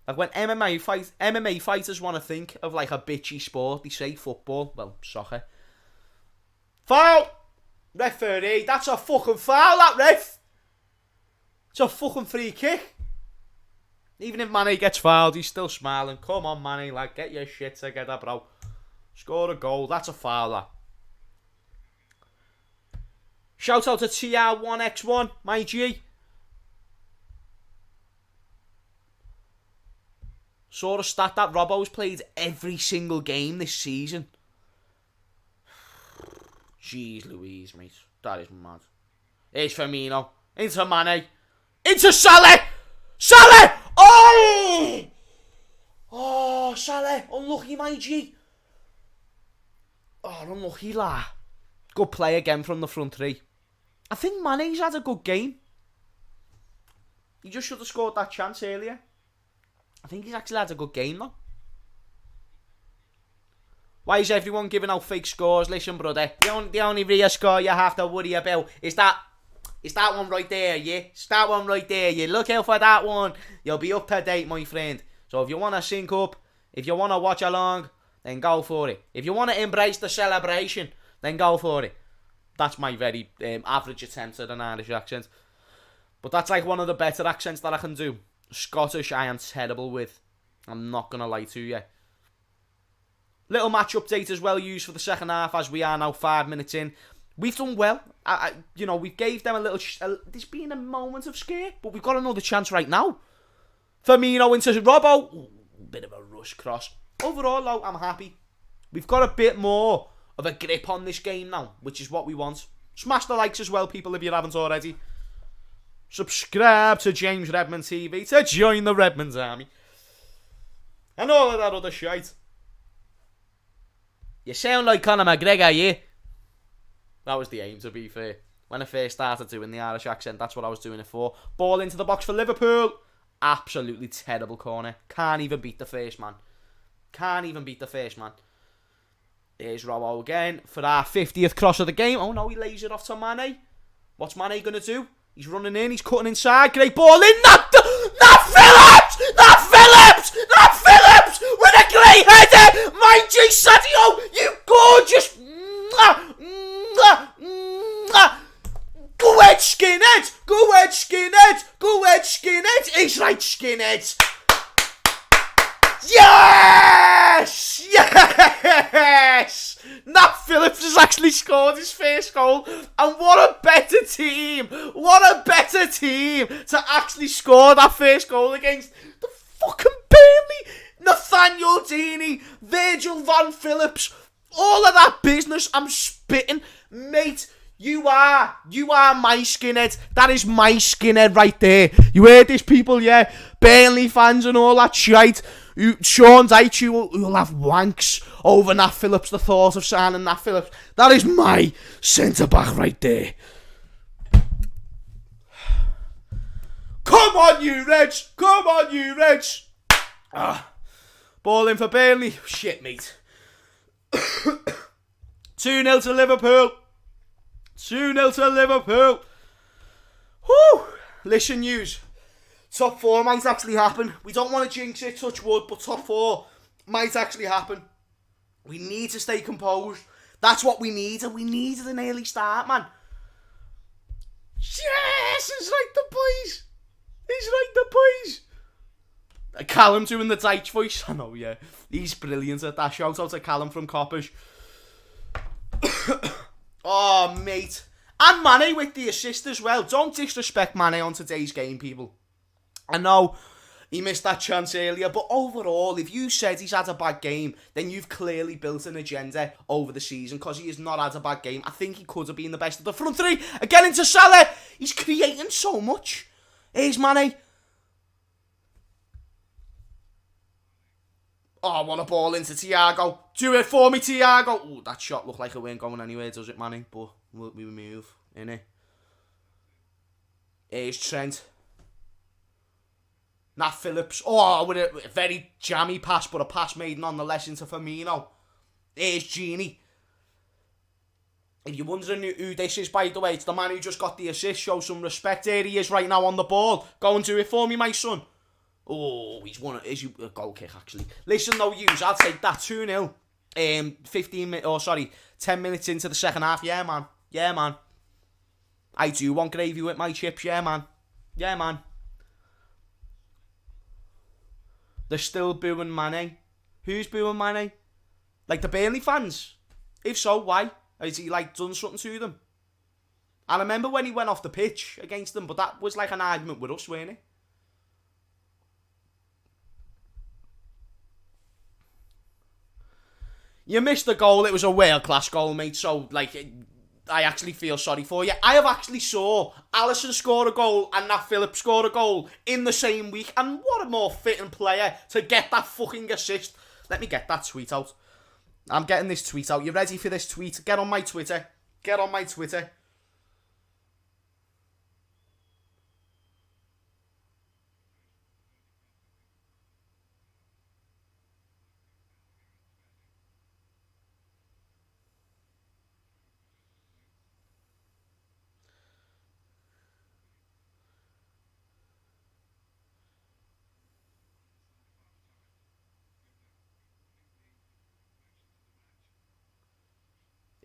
Like when MMA fighters want to think of like a bitchy sport, they say football. Well, soccer. Foul! Referee, that's a fucking foul, that ref! It's a fucking free kick. Even if Mane gets fouled, he's still smiling. Come on, Mane, like, get your shit together, bro. Score a goal, that's a foul, that. Shout out to TR1X1, my G. Saw a stat that Robbo's played every single game this season. Jeez Louise, mate. That is mad. Here's Firmino. Into Mane. Into Salah! Salah! Oh! Oh, Salah. Unlucky, my G. Oh, unlucky, la. Good play again from the front three. I think Mane's had a good game. He just should have scored that chance earlier. I think he's actually had a good game, though. Why is everyone giving out fake scores? Listen, brother, the only real score you have to worry about is that one right there, yeah? It's that one right there, yeah? Look out for that one. You'll be up to date, my friend. So if you want to sync up, if you want to watch along, then go for it. If you want to embrace the celebration, then go for it. That's my very average attempt at an Irish accent. But that's like one of the better accents that I can do. Scottish, I am terrible with. I'm not going to lie to you. Little match update as well used for the second half as we are now 5 minutes in. We've done well. We gave them a little... there's been a moment of scare, but we've got another chance right now. Firmino into Robbo. Ooh, bit of a rush cross. Overall, though, I'm happy. We've got a bit more of a grip on this game now, which is what we want. Smash the likes as well, people, if you haven't already. Subscribe to James Redmond TV to join the Redmond's army. And all of that other shite. You sound like Conor McGregor, yeah? That was the aim, to be fair. When I first started doing the Irish accent, that's what I was doing it for. Ball into the box for Liverpool. Absolutely terrible corner. Can't even beat the first man. Can't even beat the first man. Here's Robbo again for our 50th cross of the game. Oh no, he lays it off to Mane. What's Mane going to do? He's running in, he's cutting inside. Great ball in. Not Phillips! Not Phillips! Not Phillips! With a great header! My G, Sadio, you gorgeous! Go ahead, skinhead! Go ahead, skinhead! Go ahead, skinhead! He's right, skinhead! Yes! Yes! Nat Phillips has actually scored his first goal. And what a better team! What a better team to actually score that first goal against the fucking Burnley! Nathaniel Deeney, Virgil van Phillips, all of that business. I'm spitting. Mate, you are my skinhead. That is my skinhead right there. You heard this, people, yeah? Burnley fans and all that shite. Sean Dyche will have wanks over Nat Phillips. The thought of signing Nat Phillips. That is my centre-back right there. Come on, you Reds. Come on, you Reds. Ball in for Burnley. Shit, mate. 2-0 to Liverpool. 2-0 to Liverpool. Whew. Listen, news. Top 4 might actually happen. We don't want to jinx it, touch wood, but top 4 might actually happen. We need to stay composed. That's what we need, and we needed an early start, man. Yes, it's like the boys. It's like the boys. Callum doing the Dyche voice. I know, yeah. He's brilliant at that. Shout out to Callum from Coppers. Oh, mate. And Mane with the assist as well. Don't disrespect Mane on today's game, people. I know He missed that chance earlier, but overall, if you said he's had a bad game, then you've clearly built an agenda over the season, because he has not had a bad game. I think he could have been the best of the front three. Again into Salah. He's creating so much. Here's Mane. Oh, what a ball into Thiago. Do it for me, Thiago. Oh, that shot looked like it weren't going anywhere, does it, Mane? But we move, innit? Here's Trent. Nat Phillips. Oh, with a very jammy pass, but a pass made nonetheless into Firmino. Here's Genie. If you're wondering who this is, by the way, it's the man who just got the assist. Show some respect. Here he is right now on the ball. Go and do it for me, my son. Oh, he's won it. Is a goal kick, actually. Listen, though, I'll take that 2-0. 10 minutes into the second half. Yeah, man. Yeah, man. I do want gravy with my chips. Yeah, man. Yeah, man. They're still booing Mane. Who's booing Mane? Like the Burnley fans? If so, why? Has he like done something to them? I remember when he went off the pitch against them, but that was like an argument with us, wasn't it? You missed the goal. It was a world-class goal, mate. So, like, I actually feel sorry for you. I have actually saw Alisson score a goal and Nat Phillips score a goal in the same week. And what a more fitting player to get that fucking assist. Let me get that tweet out. I'm getting this tweet out. You ready for this tweet? Get on my Twitter. Get on my Twitter.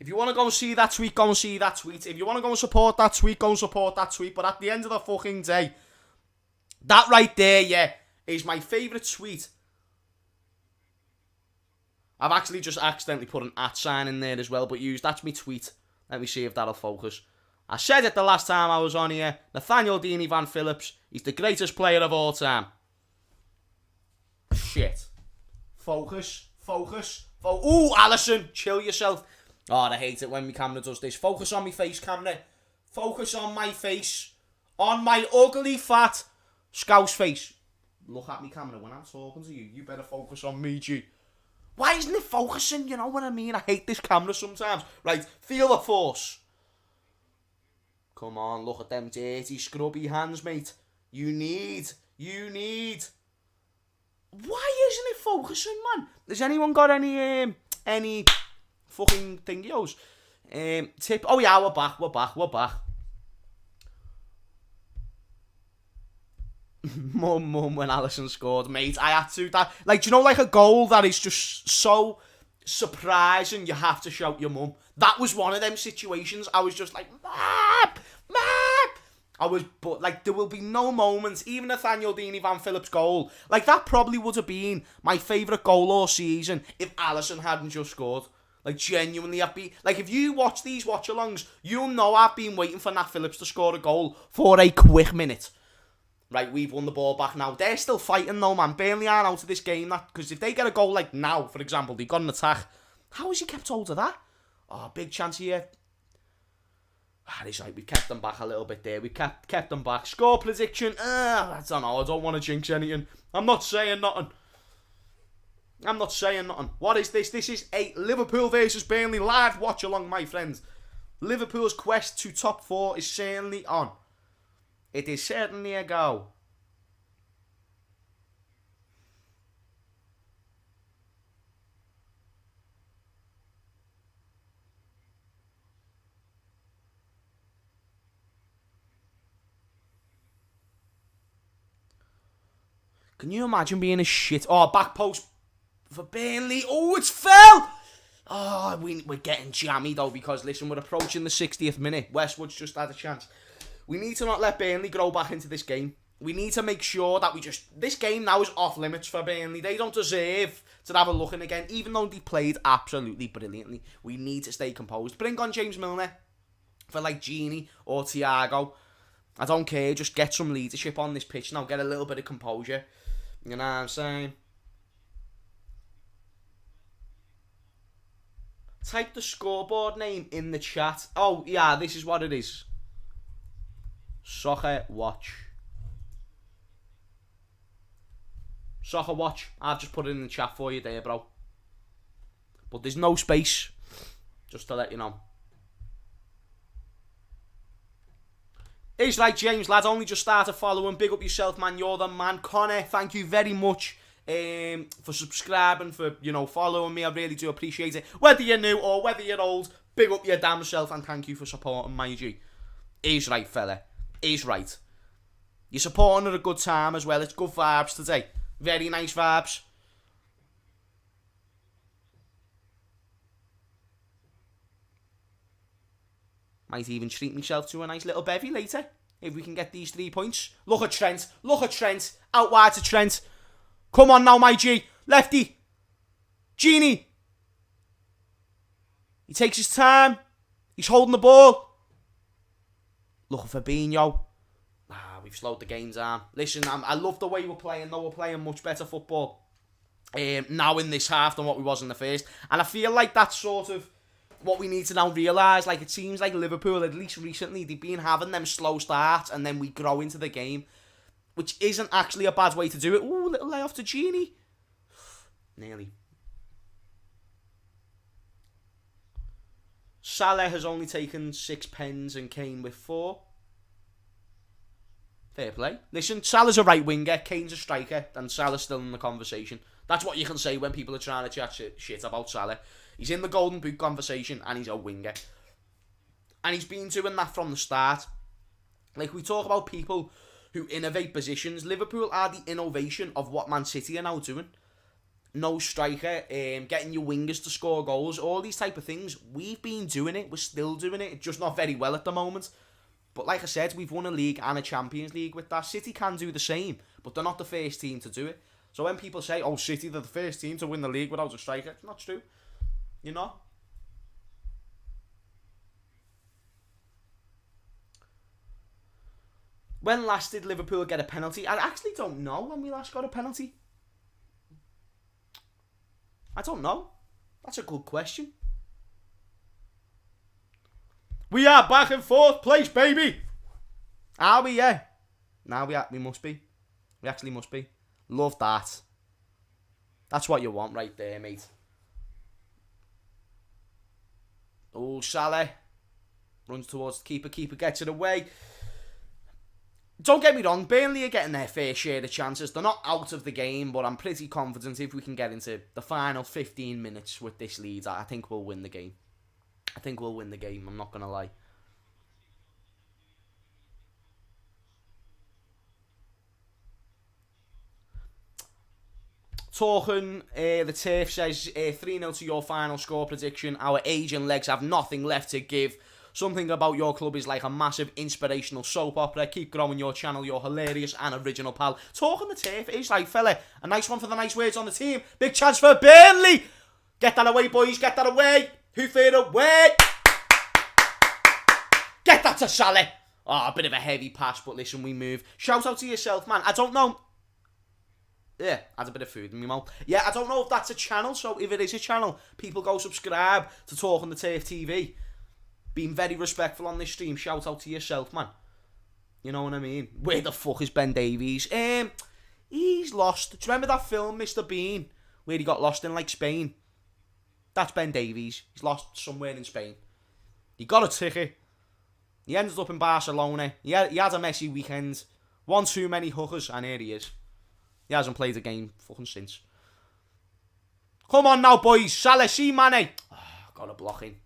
If you want to go and see that tweet, go and see that tweet. If you want to go and support that tweet, go and support that tweet. But at the end of the fucking day, that right there, yeah, is my favourite tweet. I've actually just accidentally put an @ sign in there as well, but that's my tweet. Let me see if that'll focus. I said it the last time I was on here. Nathaniel Deeney Van Phillips, he's the greatest player of all time. Shit. Focus. Ooh, Alisson, chill yourself. Oh, I hate it when my camera does this. Focus on my face, camera. Focus on my face. On my ugly, fat, scouse face. Look at me, camera, when I'm talking to you. You better focus on me, G. Why isn't it focusing? You know what I mean? I hate this camera sometimes. Right, feel the force. Come on, look at them dirty, scrubby hands, mate. You need. Why isn't it focusing, man? Has anyone got any fucking thingios? Tip. Oh yeah, we're back. Mum, when Alisson scored, mate, I had to. That, like, do you know, like a goal that is just so surprising, you have to shout your mum. That was one of them situations. I was just like, Mom! But like, there will be no moments, even Nathaniel Deeney Van Phillips' goal, like, that probably would have been my favourite goal all season if Alisson hadn't just scored. Like, genuinely, like, if you watch these watch-alongs, you'll know I've been waiting for Nat Phillips to score a goal for a quick minute. Right, we've won the ball back now. They're still fighting though, man. Burnley aren't out of this game, because if they get a goal like now, for example, they've got an attack. How has he kept hold of that? Oh, big chance here. It's like we kept them back a little bit there. We kept them back. Score prediction. I don't know. I don't want to jinx anything. I'm not saying nothing. What is this? This is a Liverpool versus Burnley live watch along, my friends. Liverpool's quest to top 4 is certainly on. It is certainly a go. Can you imagine being a shit? Oh, back post for Burnley. Oh, it's fell. Oh, we're getting jammy though, because listen, we're approaching the 60th minute. Westwood's just had a chance. We need to not let Burnley grow back into this game. We need to make sure that this game now is off limits for Burnley. They don't deserve to have a look in again, even though they played absolutely brilliantly. We need to stay composed. Bring on James Milner for like Genie or Thiago. I don't care, just get some leadership on this pitch now. Get a little bit of composure. You know what I'm saying? Type the scoreboard name in the chat. Oh, yeah, this is what it is. Soccer Watch. Soccer Watch. I've just put it in the chat for you there, bro. But there's no space. Just to let you know. He's right, James, lad. Only just started following. Big up yourself, man. You're the man. Connor, thank you very much for subscribing, for, following me. I really do appreciate it. Whether you're new or whether you're old, big up your damn self and thank you for supporting my G. He's right, fella. He's right. You're supporting at a good time as well. It's good vibes today. Very nice vibes. Might even treat myself to a nice little bevy later, if we can get these 3 points. Look at Trent. Look at Trent. Out wide to Trent. Come on now, my G. Lefty. Genie. He takes his time. He's holding the ball. Looking for Fabinho. We've slowed the game down. Listen, I love the way we're playing, though. We're playing much better football now in this half than what we was in the first. And I feel like that's sort of what we need to now realise. Like, it seems like Liverpool, at least recently, they've been having them slow starts and then we grow into the game, which isn't actually a bad way to do it. Ooh, little layoff to Genie. Nearly. Salah has only taken 6 pens and Kane with 4. Fair play. Listen, Salah's a right winger, Kane's a striker, and Salah's still in the conversation. That's what you can say when people are trying to chat shit about Salah. He's in the Golden Boot conversation, and he's a winger. And he's been doing that from the start. Like, we talk about people who innovate positions. Liverpool are the innovation of what Man City are now doing. No striker, getting your wingers to score goals, all these type of things. We've been doing it, we're still doing it, just not very well at the moment. But like I said, we've won a league and a Champions League with that. City can do the same, but they're not the first team to do it. So when people say, oh, City, they're the first team to win the league without a striker, it's not true. You know? When last did Liverpool get a penalty? I actually don't know when we last got a penalty. I don't know. That's a good question. We are back in 4th place, baby. Are we? Yeah. Now we must be. We actually must be. Love that. That's what you want right there, mate. Oh, Salah runs towards the keeper. Keeper gets it away. Don't get me wrong, Burnley are getting their fair share of chances. They're not out of the game, but I'm pretty confident if we can get into the final 15 minutes with this lead, I think we'll win the game. I think we'll win the game, I'm not going to lie. Talking, the turf says 3-0 to your final score prediction. Our aging legs have nothing left to give. Something about your club is like a massive inspirational soap opera. Keep growing your channel, you're hilarious and original, pal. Talking the turf, it's like, fella, a nice one for the nice words on the team. Big chance for Burnley. Get that away, boys, get that away. Who threw it away? Get that to Salah. Oh, a bit of a heavy pass, but listen, we move. Shout out to yourself, man. I don't know. Yeah, had a bit of food in my mouth. Yeah, I don't know if that's a channel, so if it is a channel, people go subscribe to Talking the Turf TV. Being very respectful on this stream. Shout out to yourself, man. You know what I mean? Where the fuck is Ben Davies? He's lost. Do you remember that film, Mr. Bean, where he got lost in, like, Spain? That's Ben Davies. He's lost somewhere in Spain. He got a ticket. He ended up in Barcelona. He had a messy weekend. One too many hookers, and here he is. He hasn't played a game fucking since. Come on now, boys. Salah, see Mane. Oh, got a blocking.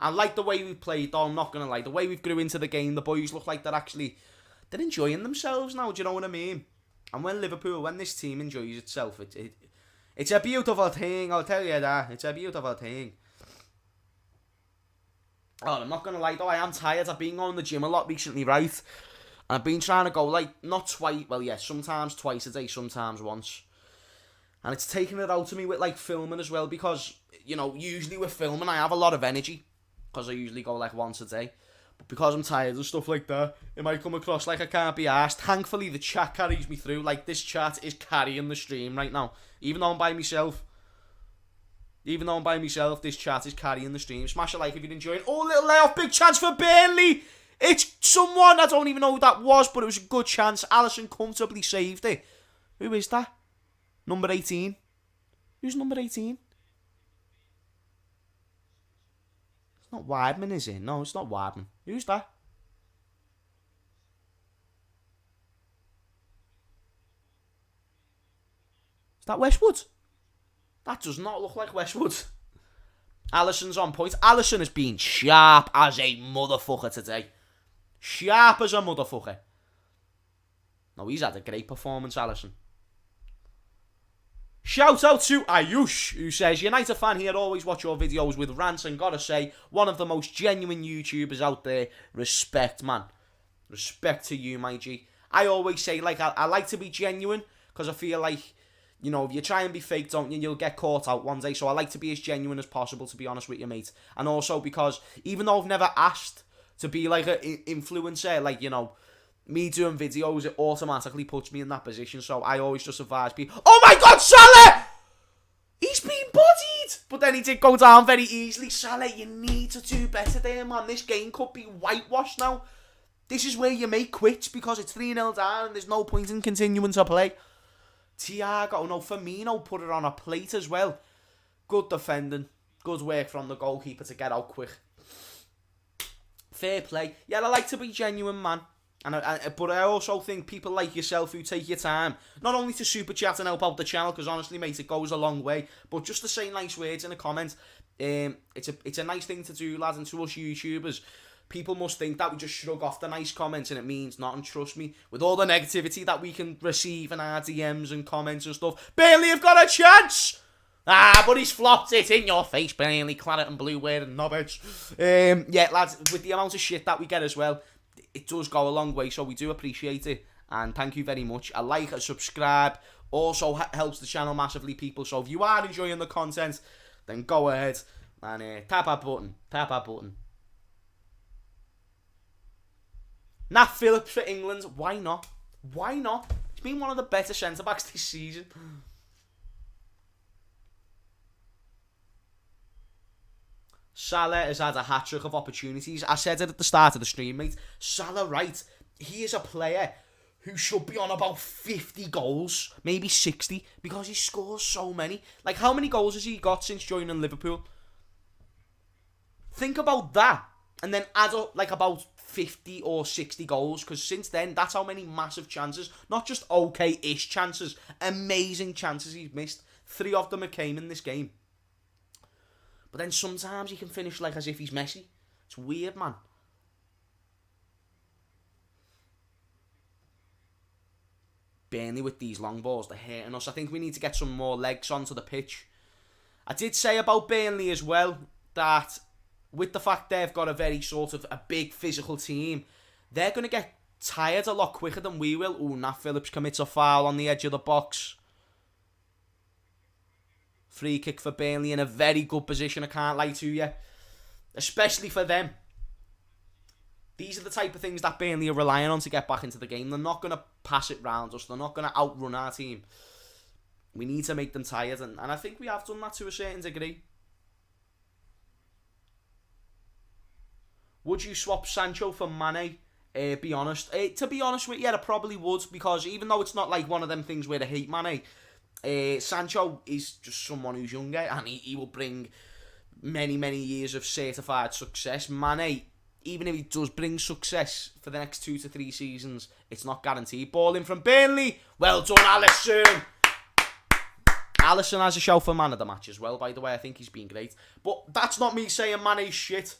I like the way we played, though. I'm not going to lie. The way we've grew into the game, the boys look like they're enjoying themselves now. Do you know what I mean? And when this team enjoys itself, it's a beautiful thing. I'll tell you that. It's a beautiful thing. Oh, I'm not going to lie, though. I am tired. I've been going to the gym a lot recently, right? And I've been trying to go, like, not twice. Well, yeah, sometimes twice a day, sometimes once. And it's taking it out of me with, like, filming as well. Because, usually with filming, I have a lot of energy. Because I usually go, like, once a day. But because I'm tired of stuff like that, it might come across like I can't be arsed. Thankfully, the chat carries me through. Like, this chat is carrying the stream right now. Even though I'm by myself. This chat is carrying the stream. Smash a like if you're enjoying. Oh, little layoff. Big chance for Burnley. It's someone. I don't even know who that was, but it was a good chance. Alisson comfortably saved it. Who is that? Number 18. Who's number 18? It's not Redmond, is it? No, it's not Redmond. Who's that? Is that Westwood? That does not look like Westwood. Alisson's on point. Alisson has been sharp as a motherfucker today. Sharp as a motherfucker. No, he's had a great performance, Alisson. Shout out to Ayush, who says, United fan here, always watch your videos with rants and gotta say, one of the most genuine YouTubers out there. Respect, man. Respect to you, my G. I always say, like, I like to be genuine, because I feel like, you know, if you try and be fake, don't you, you'll get caught out one day. So I like to be as genuine as possible, to be honest with you, mate. And also because, even though I've never asked to be like an influencer, like, you know, me doing videos, it automatically puts me in that position. So I always just advise people, oh my God, Salah! He's been bodied! But then he did go down very easily. Salah, you need to do better there, man. This game could be whitewashed now. This is where you make quits, because it's 3-0 down and there's no point in continuing to play. Thiago, no, Firmino put it on a plate as well. Good defending. Good work from the goalkeeper to get out quick. Fair play. Yeah, I like to be genuine, man. But I also think people like yourself who take your time, not only to super chat and help out the channel, because honestly, mate, it goes a long way, but just to say nice words in a comment. It's a nice thing to do, lads, and to us YouTubers. People must think that we just shrug off the nice comments and it means nothing. Trust me, with all the negativity that we can receive in our DMs and comments and stuff, Burnley have got a chance! Ah, but he's flopped it in your face, Burnley, claret and blue wearing knobheads. Yeah, lads, with the amount of shit that we get as well, it does go a long way, so we do appreciate it. And thank you very much. A like, a subscribe, also helps the channel massively, people. So if you are enjoying the content, then go ahead and tap that button. Tap that button. Nat Phillips for England. Why not? Why not? He's been one of the better centre-backs this season. Salah has had a hat-trick of opportunities. I said it at the start of the stream, mate. Salah, right, he is a player who should be on about 50 goals, maybe 60, because he scores so many. Like, how many goals has he got since joining Liverpool? Think about that, and then add up, like, about 50 or 60 goals, because since then, that's how many massive chances, not just okay-ish chances, amazing chances he's missed. 3 of them came in this game. But then sometimes he can finish like as if he's Messi. It's weird, man. Burnley with these long balls, they're hurting us. I think we need to get some more legs onto the pitch. I did say about Burnley as well that with the fact they've got a very sort of a big physical team, they're going to get tired a lot quicker than we will. Ooh, Nat Phillips commits a foul on the edge of the box. Free kick for Burnley in a very good position, I can't lie to you. Especially for them. These are the type of things that Burnley are relying on to get back into the game. They're not going to pass it round us. They're not going to outrun our team. We need to make them tired. And I think we have done that to a certain degree. Would you swap Sancho for Mane? Be honest. To be honest with you, I probably would. Because even though it's not like one of them things where I hate Mane, Sancho is just someone who's younger and he will bring many, many years of certified success. Mane, even if he does bring success for the next 2 to 3 seasons, it's not guaranteed. Ball in from Burnley. Well done, Alisson. Alisson has a shout for man of the match as well, by the way. I think he's been great. But that's not me saying Mane's shit.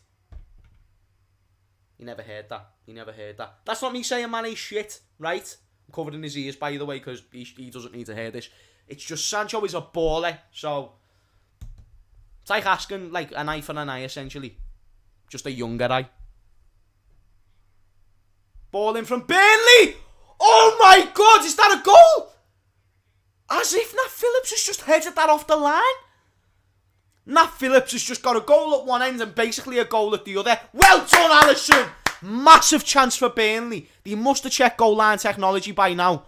You never heard that. You never heard that. That's not me saying Mane's shit, right? I'm covered in his ears, by the way, because he doesn't need to hear this. It's just Sancho is a baller, so it's like asking like an eye for an eye, essentially. Just a younger eye. Ball in from Burnley! Oh my God, is that a goal? As if Nat Phillips has just headed that off the line. Nat Phillips has just got a goal at one end and basically a goal at the other. Well done, Alisson! Massive chance for Burnley. They must have checked goal line technology by now.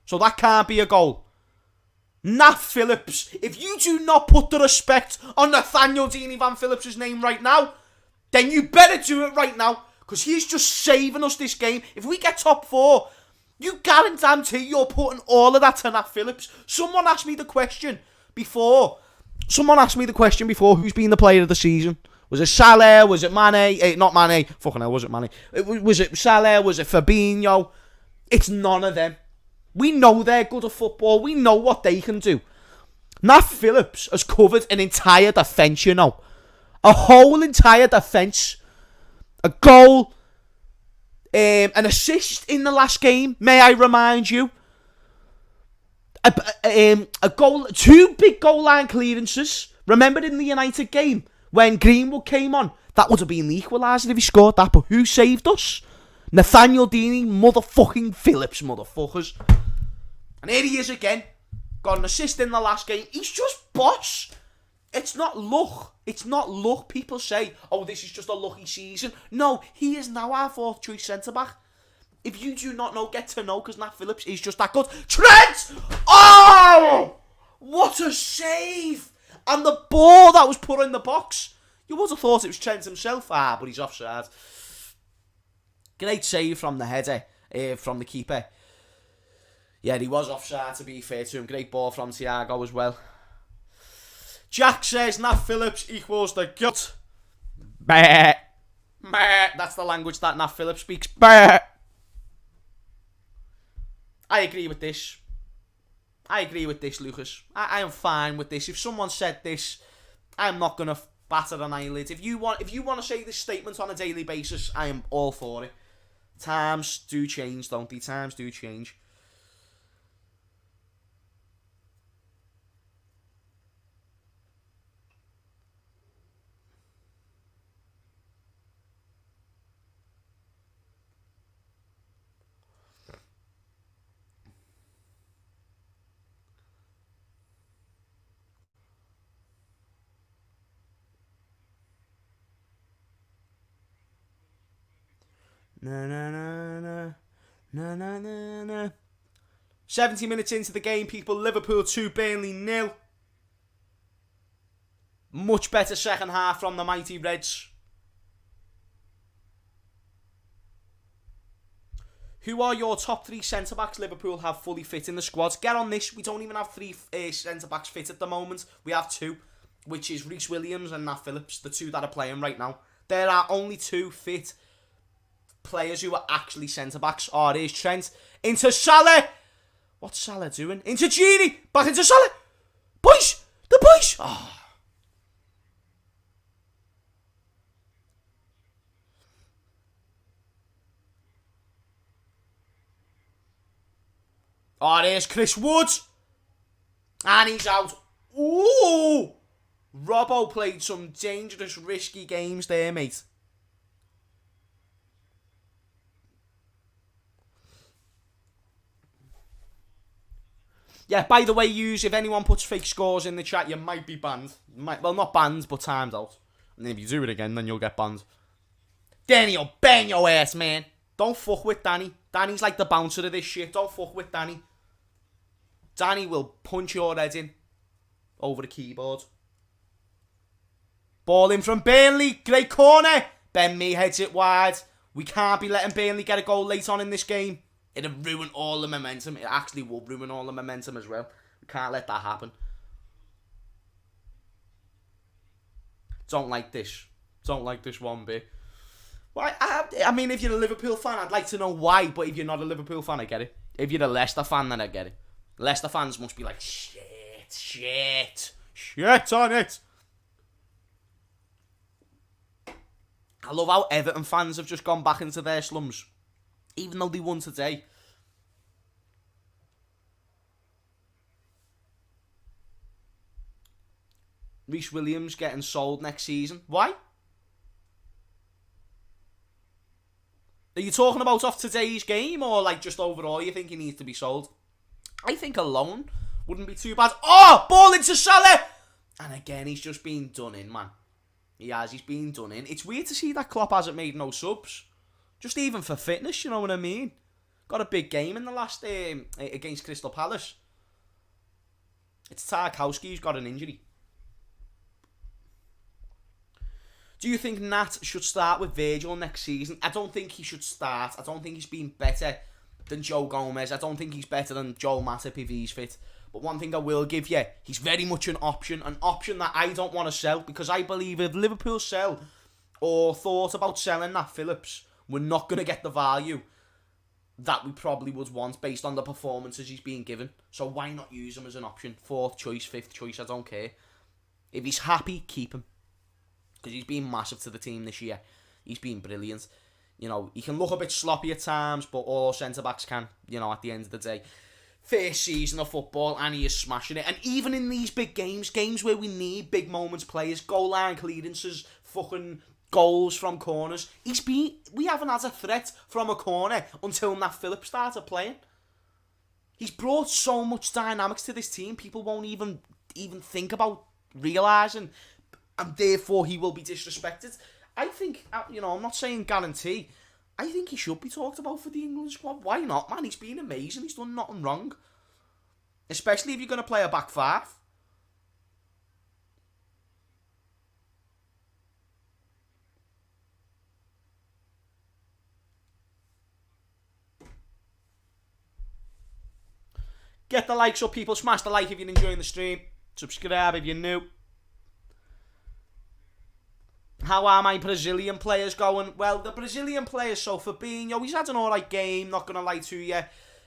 So that can't be a goal. Nat Phillips, if you do not put the respect on Nathaniel Deeney Van Phillips' name right now, then you better do it right now. Because he's just saving us this game. If we get top 4, you guarantee you're putting all of that to Nat Phillips. Someone asked me the question before who's been the player of the season. Was it Salah? Was it Mane? Not Mane. Fucking hell, was it Mane? Was it Salah? Was it Fabinho? It's none of them. We know they're good at football. We know what they can do. Nat Phillips has covered an entire defence, you know. A whole entire defence. A goal. An assist in the last game, may I remind you. A goal. 2 big goal line clearances. Remember in the United game when Greenwood came on? That would have been the equaliser if he scored that. But who saved us? Nathaniel Deeney, motherfucking Phillips, motherfuckers. And here he is again. Got an assist in the last game. He's just boss. It's not luck. It's not luck. People say, oh, this is just a lucky season. No, he is now our 4th choice centre-back. If you do not know, get to know, because Nat Phillips is just that good. Trent! Oh! What a save! And the ball that was put in the box. You would have thought it was Trent himself. But he's offside. Great save from the header, from the keeper. Yeah, he was offside, to be fair to him. Great ball from Thiago as well. Jack says Nat Phillips equals the gut. Bah. Bah. That's the language that Nat Phillips speaks. Bah. I agree with this. Lucas. I am fine with this. If someone said this, I'm not going to batter an eyelid. If you want to say this statement on a daily basis, I am all for it. Times do change, don't they? Times do change. Na na na na na na na na. 70 minutes into the game, people. Liverpool 2, Burnley 0. Much better second half from the mighty Reds. Who are your top 3 centre-backs Liverpool have fully fit in the squad? Get on this. We don't even have 3 centre-backs fit at the moment. We have 2, which is Reece Williams and Nat Phillips, the 2 that are playing right now. There are only 2 fit players who are actually centre-backs. Oh, there's Trent. Into Salah. What's Salah doing? Into Gini. Back into Salah. Boys. The boys. Oh. Oh, there's Chris Wood. And he's out. Ooh. Robbo played some dangerous, risky games there, mate. Yeah, by the way, if anyone puts fake scores in the chat, you might be banned. Well, not banned, but timed out. And if you do it again, then you'll get banned. Danny'll bang your ass, man. Don't fuck with Danny. Danny's like the bouncer of this shit. Don't fuck with Danny. Danny will punch your head in over the keyboard. Ball in from Burnley. Great corner. Ben Mee heads it wide. We can't be letting Burnley get a goal late on in this game. It'll ruin all the momentum. It actually will ruin all the momentum as well. We can't let that happen. Don't like this. Don't like this one bit. Well, I mean, if you're a Liverpool fan, I'd like to know why. But if you're not a Liverpool fan, I get it. If you're a Leicester fan, then I get it. Leicester fans must be like, shit on it. I love how Everton fans have just gone back into their slums. Even though they won today. Reece Williams getting sold next season. Why? Are you talking about off today's game, or like just overall you think he needs to be sold? I think a loan wouldn't be too bad. Oh, ball into Salah! And again, he's just been done in, man. He's been done in. It's weird to see that Klopp hasn't made no subs. Just even for fitness, you know what I mean? Got a big game in the last against Crystal Palace. It's Tarkowski who's got an injury. Do you think Nat should start with Virgil next season? I don't think he should start. I don't think he's been better than Joe Gomez. I don't think he's better than Joel Matip if he's fit. But one thing I will give you, he's very much an option that I don't want to sell, because I believe if Liverpool sell or thought about selling Nat Phillips, we're not going to get the value that we probably would want based on the performances he's being given. So why not use him as an option? 4th choice, 5th choice, I don't care. If he's happy, keep him. Because he's been massive to the team this year. He's been brilliant. You know, he can look a bit sloppy at times, but all centre-backs can, you know, at the end of the day. First season of football, and he is smashing it. And even in these big games where we need big moments players, goal line clearances, fucking goals from corners, we haven't had a threat from a corner until Nat Phillips started playing. He's brought so much dynamics to this team, people won't even think about realising, and therefore he will be disrespected. I think, you know, I'm not saying guarantee, I think he should be talked about for the England squad. Why not, man? He's been amazing. He's done nothing wrong. Especially if you're going to play a back five. Get the likes up, people. Smash the like if you're enjoying the stream. Subscribe if you're new. How are my Brazilian players going? Well, the Brazilian players, so Fabinho, he's had an alright game, not going to lie to you.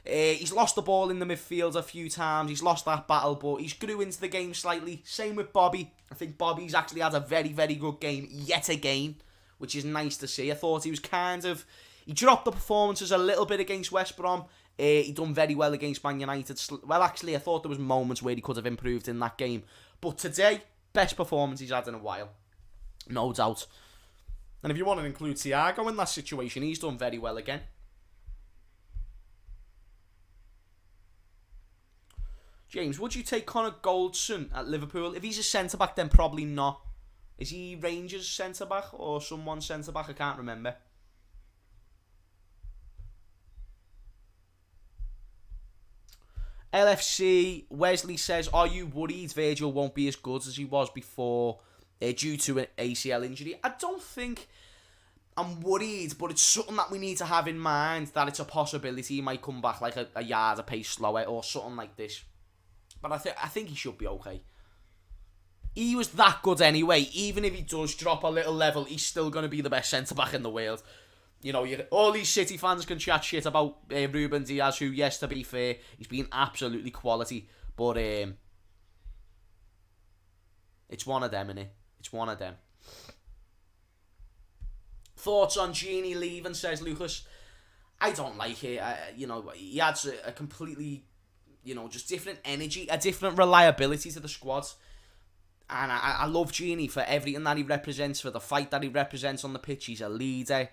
He's lost the ball in the midfield a few times. He's lost that battle, but he's grew into the game slightly. Same with Bobby. I think Bobby's actually had a very, very good game yet again, which is nice to see. I thought he was he dropped the performances a little bit against West Brom. He done very well against Man United. Well, actually, I thought there was moments where he could have improved in that game. But today, best performance he's had in a while. No doubt. And if you want to include Thiago in that situation, he's done very well again. James, would you take Connor Goldson at Liverpool? If he's a centre-back, then probably not. Is he Rangers centre-back or someone centre-back? I can't remember. LFC, Wesley says, are you worried Virgil won't be as good as he was before due to an ACL injury? I don't think I'm worried, but it's something that we need to have in mind, that it's a possibility he might come back like a yard a pace slower or something like this. But I think he should be okay. He was that good anyway. Even if he does drop a little level, he's still going to be the best centre-back in the world. You know, all these City fans can chat shit about Ruben Diaz, who, yes, to be fair, he's been absolutely quality. But it's one of them, innit? It's one of them. Thoughts on Genie leaving, says Lucas. I don't like it. You know, he adds a completely, you know, just different energy, a different reliability to the squad. And I love Genie for everything that he represents, for the fight that he represents on the pitch. He's a leader.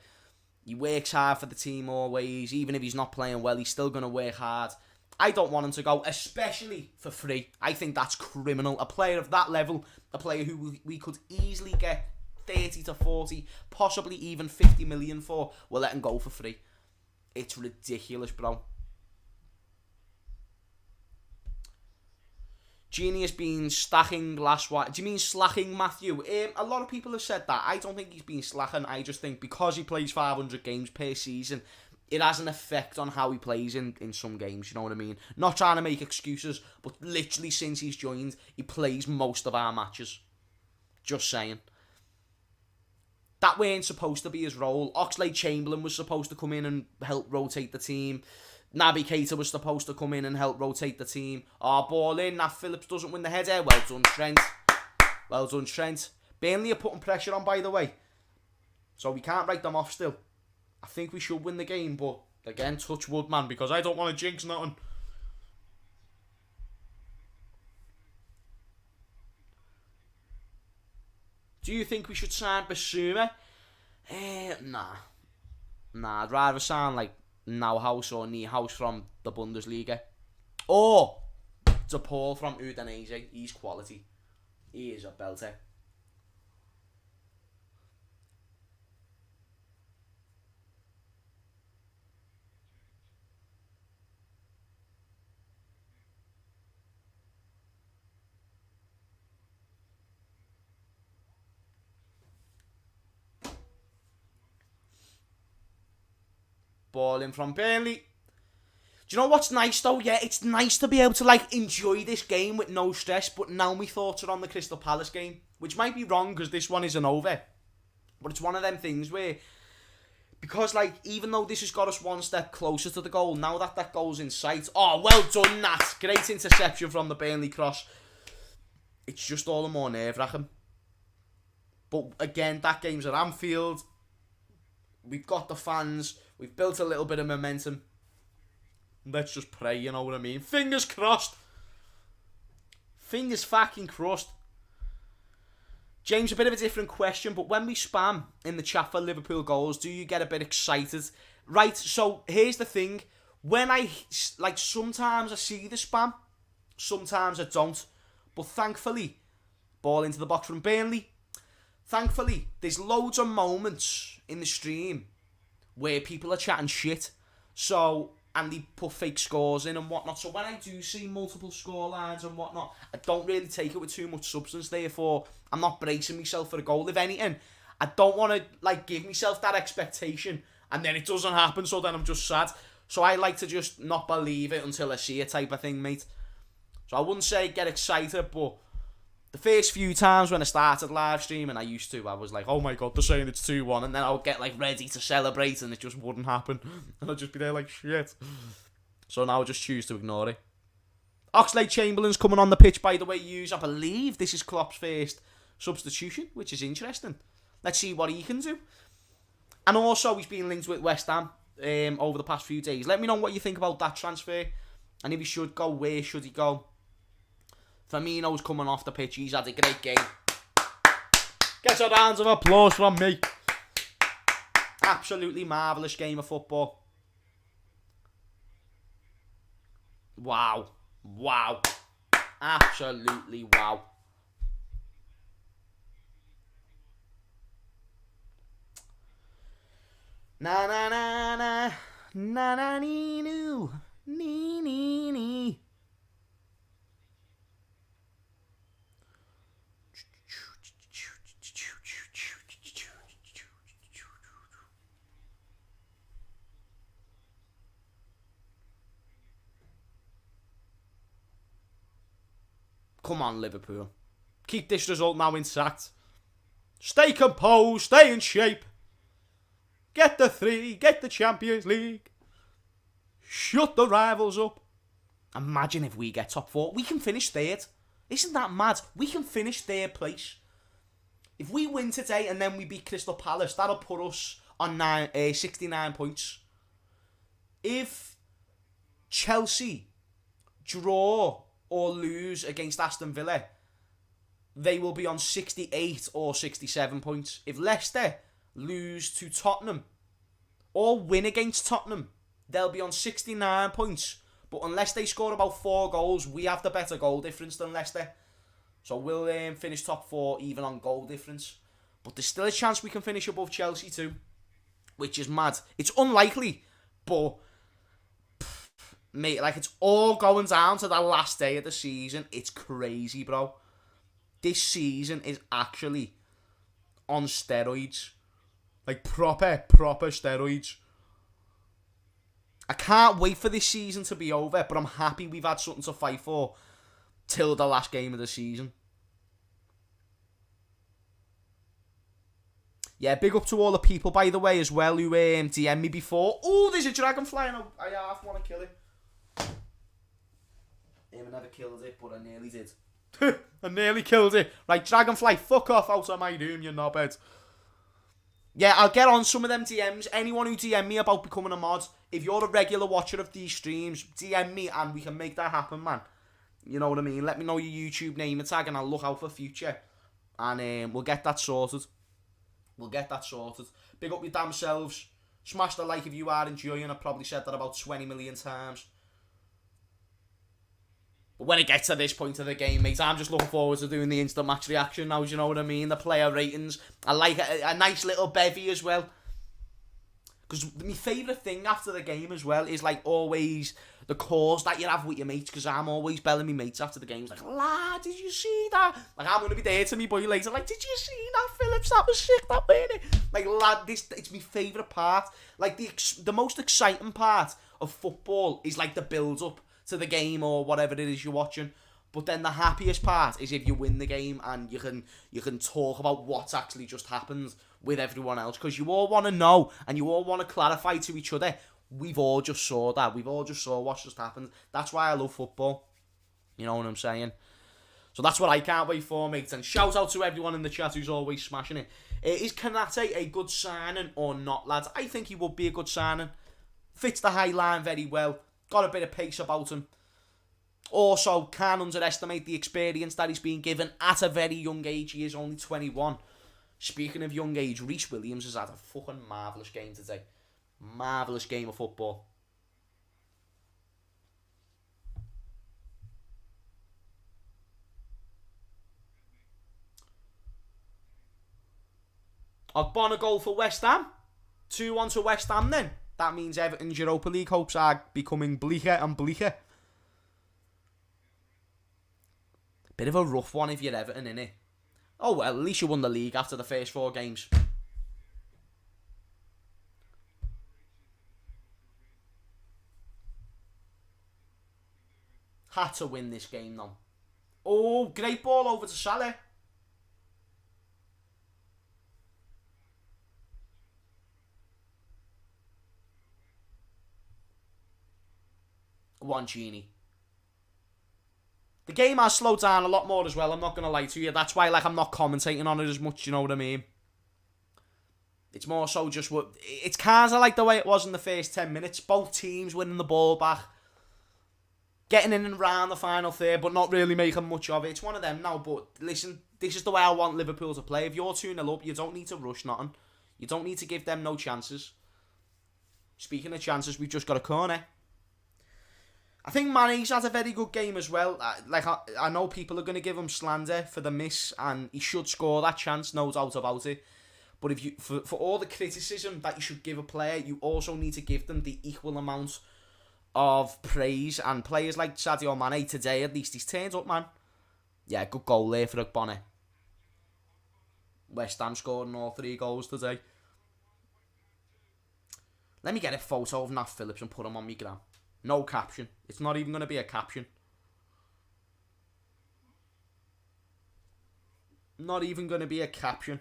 He works hard for the team always. Even if he's not playing well, he's still going to work hard. I don't want him to go, especially for free. I think that's criminal. A player of that level, a player who we could easily get 30 to 40, possibly even 50 million for, we'll let him go for free. It's ridiculous, bro. Genie has been stacking last while. Do you mean slacking, Matthew? A lot of people have said that. I don't think he's been slacking. I just think because he plays 500 games per season, it has an effect on how he plays in some games, you know what I mean? Not trying to make excuses, but literally since he's joined, he plays most of our matches. Just saying. That weren't supposed to be his role. Oxlade-Chamberlain was supposed to come in and help rotate the team. Naby Keita was supposed to come in and help rotate the team. Ball in. Nat Phillips doesn't win the header. Well done, Trent. Well done, Trent. Burnley are putting pressure on, by the way. So we can't write them off still. I think we should win the game, but again, touch wood, man, because I don't want to jinx nothing. Do you think we should sign Basuma? Nah. Nah, I'd rather sign like Neuhaus or Niehaus from the Bundesliga. Or De Paul from Udinese. He's quality. He is a belter. Ball in from Burnley. Do you know what's nice though? Yeah, it's nice to be able to like enjoy this game with no stress, but now my thoughts are on the Crystal Palace game, which might be wrong because this one isn't over. But it's one of them things where, because like, even though this has got us one step closer to the goal, now that that goal's in sight, oh, well done, Nat. Great interception from the Burnley cross. It's just all the more nerve-wracking. But again, that game's at Anfield. We've got the fans. We've built a little bit of momentum. Let's just pray, you know what I mean? Fingers crossed. Fingers fucking crossed. James, a bit of a different question, but when we spam in the chat for Liverpool goals, do you get a bit excited? Right, so here's the thing. When I, like, sometimes I see the spam, sometimes I don't. But thankfully, ball into the box from Burnley. Thankfully, there's loads of moments in the stream where people are chatting shit. So, and they put fake scores in and whatnot. So when I do see multiple score lines and whatnot, I don't really take it with too much substance. Therefore, I'm not bracing myself for a goal. If anything, I don't want to like give myself that expectation and then it doesn't happen, so then I'm just sad. So I like to just not believe it until I see it type of thing, mate. So I wouldn't say get excited, but the first few times when I started live streaming, I used to, I was like, oh my god, they're saying it's 2-1, and then I would get like ready to celebrate and it just wouldn't happen. And I'd just be there like, shit. So now I just choose to ignore it. Oxlade-Chamberlain's coming on the pitch, by the way, I believe this is Klopp's first substitution, which is interesting. Let's see what he can do. And also, he's been linked with West Ham over the past few days. Let me know what you think about that transfer. And if he should go, where should he go? Firmino's coming off the pitch. He's had a great game. Get a round of applause from me. Absolutely marvellous game of football. Wow. Wow. Absolutely wow. Na na na na. Na na nee noo. Nee nee nee. Come on, Liverpool. Keep this result now intact. Stay composed, stay in shape. Get the 3, get the Champions League. Shut the rivals up. Imagine if we get top 4. We can finish third. Isn't that mad? We can finish third place. If we win today and then we beat Crystal Palace, that'll put us on 69 points. If Chelsea draw or lose against Aston Villa, they will be on 68 or 67 points. If Leicester lose to Tottenham or win against Tottenham, they'll be on 69 points. But unless they score about 4 goals, we have the better goal difference than Leicester. So we'll finish top 4 even on goal difference. But there's still a chance we can finish above Chelsea too, which is mad. It's unlikely, but mate, like, it's all going down to that last day of the season. It's crazy, bro. This season is actually on steroids. Like, proper steroids. I can't wait for this season to be over, but I'm happy we've had something to fight for till the last game of the season. Yeah, big up to all the people, by the way, as well, who DM'd me before. Oh, there's a dragon flying out. I half want to kill it. I never killed it, but I nearly did. I nearly killed it. Right, Dragonfly, fuck off out of my room, you knobhead. Yeah, I'll get on some of them DMs. Anyone who DM me about becoming a mod, if you're a regular watcher of these streams, DM me and we can make that happen, man. You know what I mean? Let me know your YouTube name and tag and I'll look out for future. And we'll get that sorted. Big up your damn selves. Smash the like if you are enjoying. I've probably said that about 20 million times. But when it gets to this point of the game, mate, I'm just looking forward to doing the instant match reaction now, do you know what I mean? The player ratings. I like a nice little bevy as well. Because my favourite thing after the game as well is, like, always the calls that you have with your mates, because I'm always belling my mates after the games, like, lad, did you see that? Like, I'm going to be there to me boy later, like, did you see that, Phillips? That was sick, that, wasn't it? Like, lad, it's my favourite part. Like, the most exciting part of football is, like, the build-up to the game or whatever it is you're watching. But then the happiest part is if you win the game and you can talk about what's actually just happened with everyone else, because you all want to know and you all want to clarify to each other. We've all just saw that. We've all just saw what's just happened. That's why I love football. You know what I'm saying? So that's what I can't wait for, mate. And shout out to everyone in the chat who's always smashing it. Is Konate a good signing or not, lads? I think he would be a good signing. Fits the high line very well. Got a bit of pace about him. Also, can't underestimate the experience that he's been given at a very young age. He is only 21. Speaking of young age, Reece Williams has had a fucking marvellous game today. Marvellous game of football. Ogbonna goal for West Ham. 2-1 to West Ham then. That means Everton's Europa League hopes are becoming bleaker and bleaker. Bit of a rough one if you're Everton, innit? Oh well, at least you won the league after the first 4 games. Had to win this game though. Oh, great ball over to Salah. One Genie. The game has slowed down a lot more as well, I'm not going to lie to you. That's why, like, I'm not commentating on it as much, you know what I mean? It's more so just what... It's kind of like the way it was in the first 10 minutes. Both teams winning the ball back. Getting in and around the final third, but not really making much of it. It's one of them now, but listen, this is the way I want Liverpool to play. If you're 2-0 up, you don't need to rush nothing. You don't need to give them no chances. Speaking of chances, we've just got a corner. I think Mane's had a very good game as well. I know people are going to give him slander for the miss, and he should score that chance, no doubt about it. But if you, for all the criticism that you should give a player, you also need to give them the equal amount of praise. And players like Sadio Mane today, at least he's turned up, man. Yeah, good goal there for Ogbonna. West Ham scoring all 3 goals today. Let me get a photo of Nat Phillips and put him on my gram. No caption. It's not even going to be a caption. Not even going to be a caption.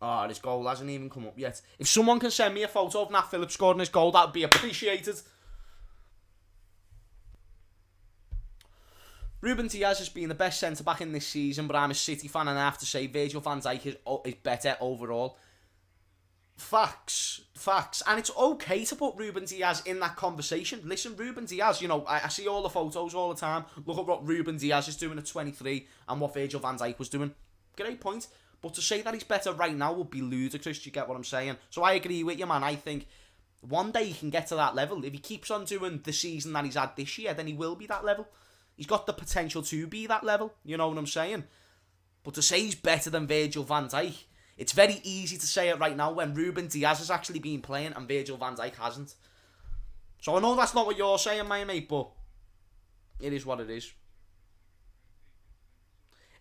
Oh, this goal hasn't even come up yet. If someone can send me a photo of Nat Phillips scoring this goal, that would be appreciated. Ruben Diaz has been the best centre-back in this season, but I'm a City fan and I have to say Virgil van Dijk is better overall. Facts. And it's okay to put Ruben Diaz in that conversation. Listen, Ruben Diaz, you know, I see all the photos all the time. Look at what Ruben Diaz is doing at 23 and what Virgil van Dijk was doing. Great point. But to say that he's better right now would be ludicrous, do you get what I'm saying? So I agree with you, man. I think one day he can get to that level. If he keeps on doing the season that he's had this year, then he will be that level. He's got the potential to be that level, you know what I'm saying? But to say he's better than Virgil van Dijk, it's very easy to say it right now when Ruben Diaz has actually been playing and Virgil van Dijk hasn't. So I know that's not what you're saying, my mate, but it is what it is.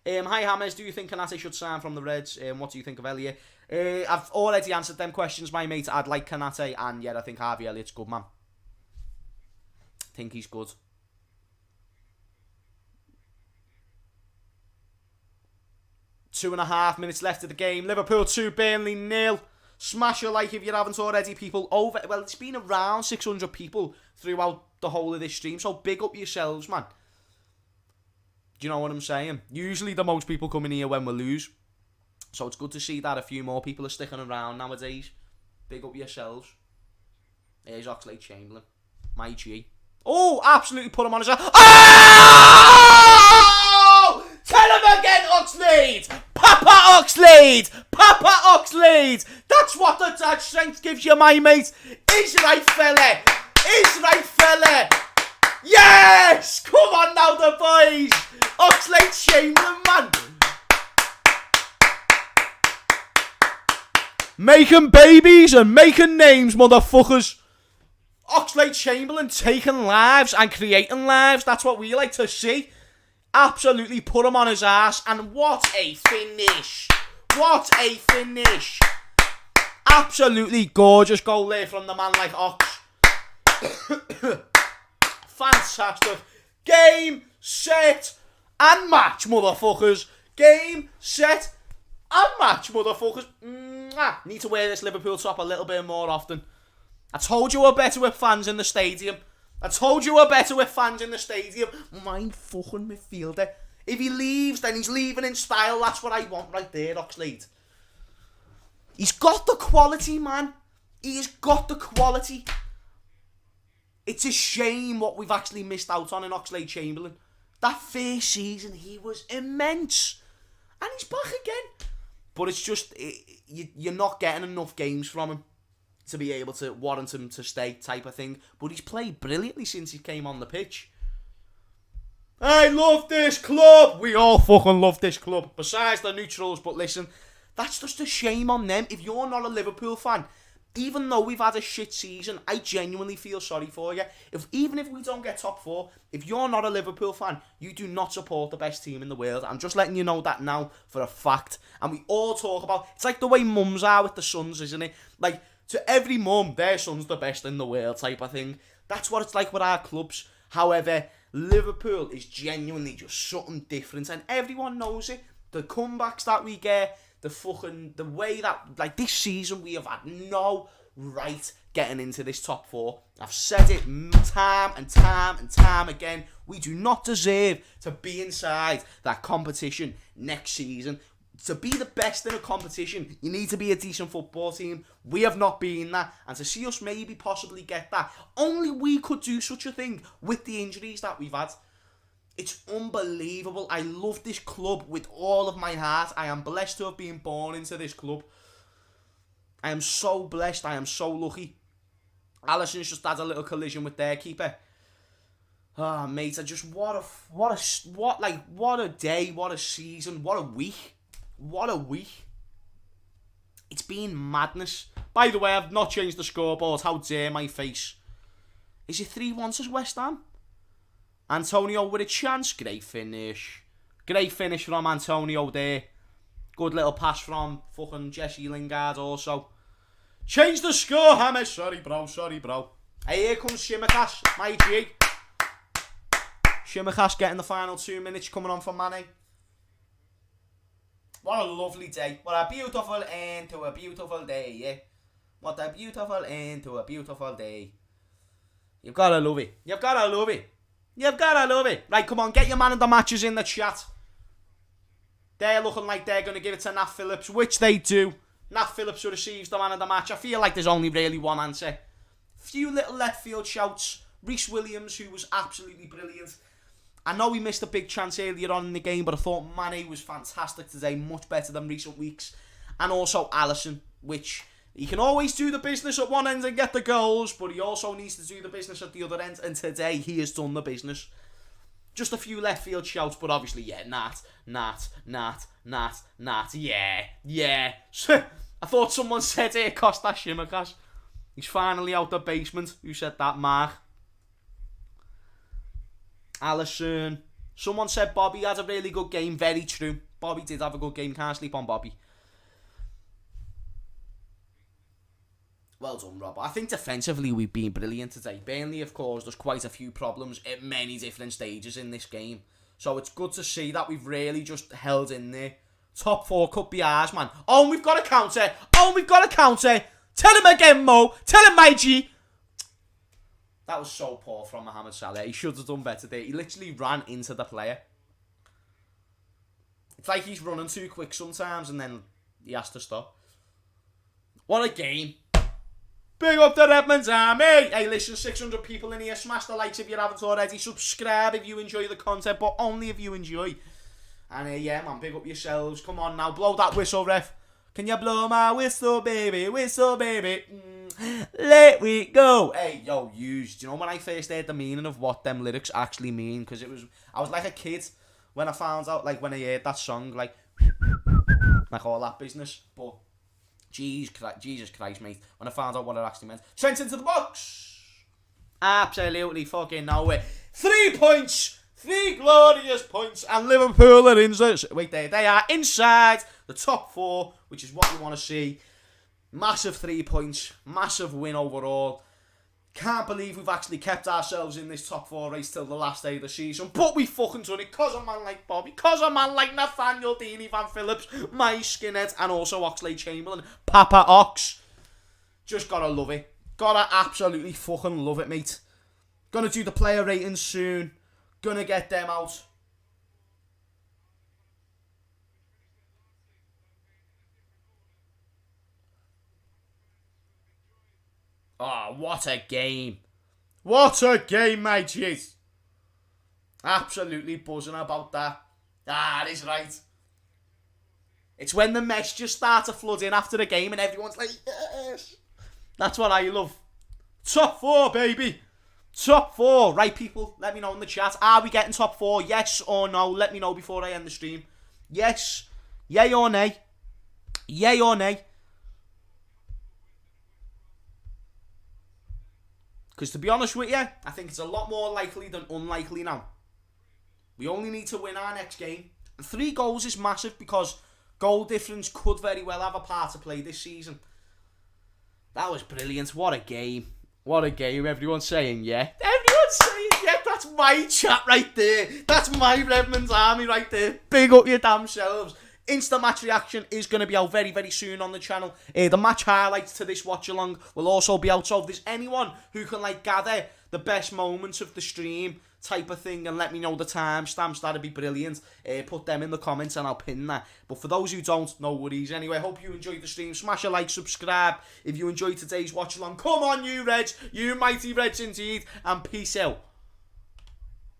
Hi Hammers, do you think Konate should sign from the Reds? What do you think of Elliott? I've already answered them questions, my mate. I'd like Konate, and yeah, I think Harvey Elliott's good, man. I think he's good. 2.5 minutes left of the game. Liverpool 2, Burnley 0. Smash your like if you haven't already, people. Well, it's been around 600 people throughout the whole of this stream, so big up yourselves, man. Do you know what I'm saying? Usually the most people come in here when we lose. So it's good to see that a few more people are sticking around nowadays. Big up yourselves. Here's Oxlade-Chamberlain. My G. Oh, absolutely put him on his... Oh! Tell him again, Oxlade! Papa Oxlade! Papa Oxlade! That's what the touch strength gives you, my mate. Is right, fella. Is right, fella. Yes! Come on now, the boys! Oxlade-Chamberlain, man! Making babies and making names, motherfuckers! Oxlade-Chamberlain taking lives and creating lives. That's what we like to see. Absolutely put him on his ass. And what a finish. What a finish. Absolutely gorgeous goal there from the man like Ox. Fantastic. Game, set, and match, motherfuckers. Game, set, and match, motherfuckers. Need to wear this Liverpool top a little bit more often. I told you we're better with fans in the stadium. My fucking midfielder. If he leaves, then he's leaving in style. That's what I want right there, Oxlade. He's got the quality, man. He has got the quality. It's a shame what we've actually missed out on in Oxlade-Chamberlain. That first season, he was immense. And he's back again. But it's just, you're not getting enough games from him to be able to warrant him to stay type of thing. But he's played brilliantly since he came on the pitch. I love this club. We all fucking love this club. Besides the neutrals, but listen, that's just a shame on them. If you're not a Liverpool fan, even though we've had a shit season, I genuinely feel sorry for you. Even if we don't get top 4, if you're not a Liverpool fan, you do not support the best team in the world. I'm just letting you know that now for a fact. And we all talk about, it's like the way mums are with the sons, isn't it? Like, to every mum, their son's the best in the world type of thing. That's what it's like with our clubs. However, Liverpool is genuinely just something different, and everyone knows it. The comebacks that we get, the way that, like, this season we have had no right getting into this top 4. I've said it time and time and time again. We do not deserve to be inside that competition next season. To be the best in a competition, you need to be a decent football team. We have not been that, and to see us maybe possibly get that, only we could do such a thing with the injuries that we've had. It's unbelievable. I love this club with all of my heart. I am blessed to have been born into this club. I am so blessed. I am so lucky. Alisson's just had a little collision with their keeper. Oh, mate, I just, what a day, what a season, what a week. What a week. It's been madness. By the way, I've not changed the scoreboard. How dare my face. Is it 3-1 to West Ham? Antonio with a chance. Great finish. Great finish from Antonio there. Good little pass from fucking Jesse Lingard also. Change the score, Hammer. Sorry, bro. Hey, here comes Shimakash, my G. Shimakash getting the final 2 minutes coming on for Mane. What a lovely day. What a beautiful end to a beautiful day, yeah. What a beautiful end to a beautiful day. You've got to love it. Right, come on, get your man of the matches in the chat. They're looking like they're going to give it to Nat Phillips, which they do. Nat Phillips who receives the man of the match. I feel like there's only really one answer. Few little left field shouts. Reece Williams, who was absolutely brilliant. I know he missed a big chance earlier on in the game, but I thought Mane was fantastic today, much better than recent weeks. And also Alisson, which he can always do the business at one end and get the goals, but he also needs to do the business at the other end, and today he has done the business. Just a few left field shouts, but obviously, yeah, Nat, yeah. I thought someone said here, Costa Shimakash. He's finally out the basement. Who said that, Mark? Alisson. Someone said Bobby had a really good game. Very true. Bobby did have a good game. Can't sleep on Bobby. Well done, Rob. I think defensively we've been brilliant today. Burnley have caused us quite a few problems at many different stages in this game. So it's good to see that we've really just held in there. Top 4 could be ours, man. Oh, we've got a counter. Tell him again, Mo. Tell him, my G. That was so poor from Mohamed Salah. He should have done better there. He literally ran into the player. It's like he's running too quick sometimes and then he has to stop. What a game. Big up the Redmond army. Hey, listen, 600 people in here. Smash the likes if you haven't already. Subscribe if you enjoy the content, but only if you enjoy. And yeah, man, big up yourselves. Come on now. Blow that whistle, ref. Can you blow my whistle, baby? Whistle, baby. Let we go. Hey, yo, do you know when I first heard the meaning of what them lyrics actually mean? Because I was like a kid when I found out, like when I heard that song, like all that business. But Jesus Christ, mate, when I found out what it actually meant. Trent into the box. Absolutely fucking nowhere. 3 points. 3 glorious points. And Liverpool are inside. Wait, they are inside the top 4, which is what you want to see. Massive 3 points. Massive win overall. Can't believe we've actually kept ourselves in this top 4 race till the last day of the season. But we fucking done it because of a man like Bobby. Because of a man like Nathaniel Deeney Van Phillips. My skinhead. And also Oxlade-Chamberlain. Papa Ox. Just gotta love it. Gotta absolutely fucking love it, mate. Gonna do the player ratings soon. Gonna get them out. Oh, what a game. What a game, my G's. Absolutely buzzing about that. That is right. It's when the messages start to flood in after the game and everyone's like, yes. That's what I love. Top 4, baby. Top 4. Right, people, let me know in the chat. Are we getting top 4? Yes or no? Let me know before I end the stream. Yes. Yay or nay? Yay or nay? Because to be honest with you, I think it's a lot more likely than unlikely now. We only need to win our next game. And 3 goals is massive because goal difference could very well have a part to play this season. That was brilliant. What a game. What a game. Everyone's saying yeah. Everyone's saying yeah. That's my chat right there. That's my Redmond's army right there. Big up your damn selves. Instant match reaction is going to be out very, very soon on the channel. The match highlights to this watch along will also be out. So if there's anyone who can like gather the best moments of the stream type of thing and let me know the timestamps, that'd be brilliant. Put them in the comments and I'll pin that. But for those who don't, no worries. Anyway, hope you enjoyed the stream. Smash a like, subscribe if you enjoyed today's watch along. Come on, you Reds, you mighty Reds indeed, and peace out.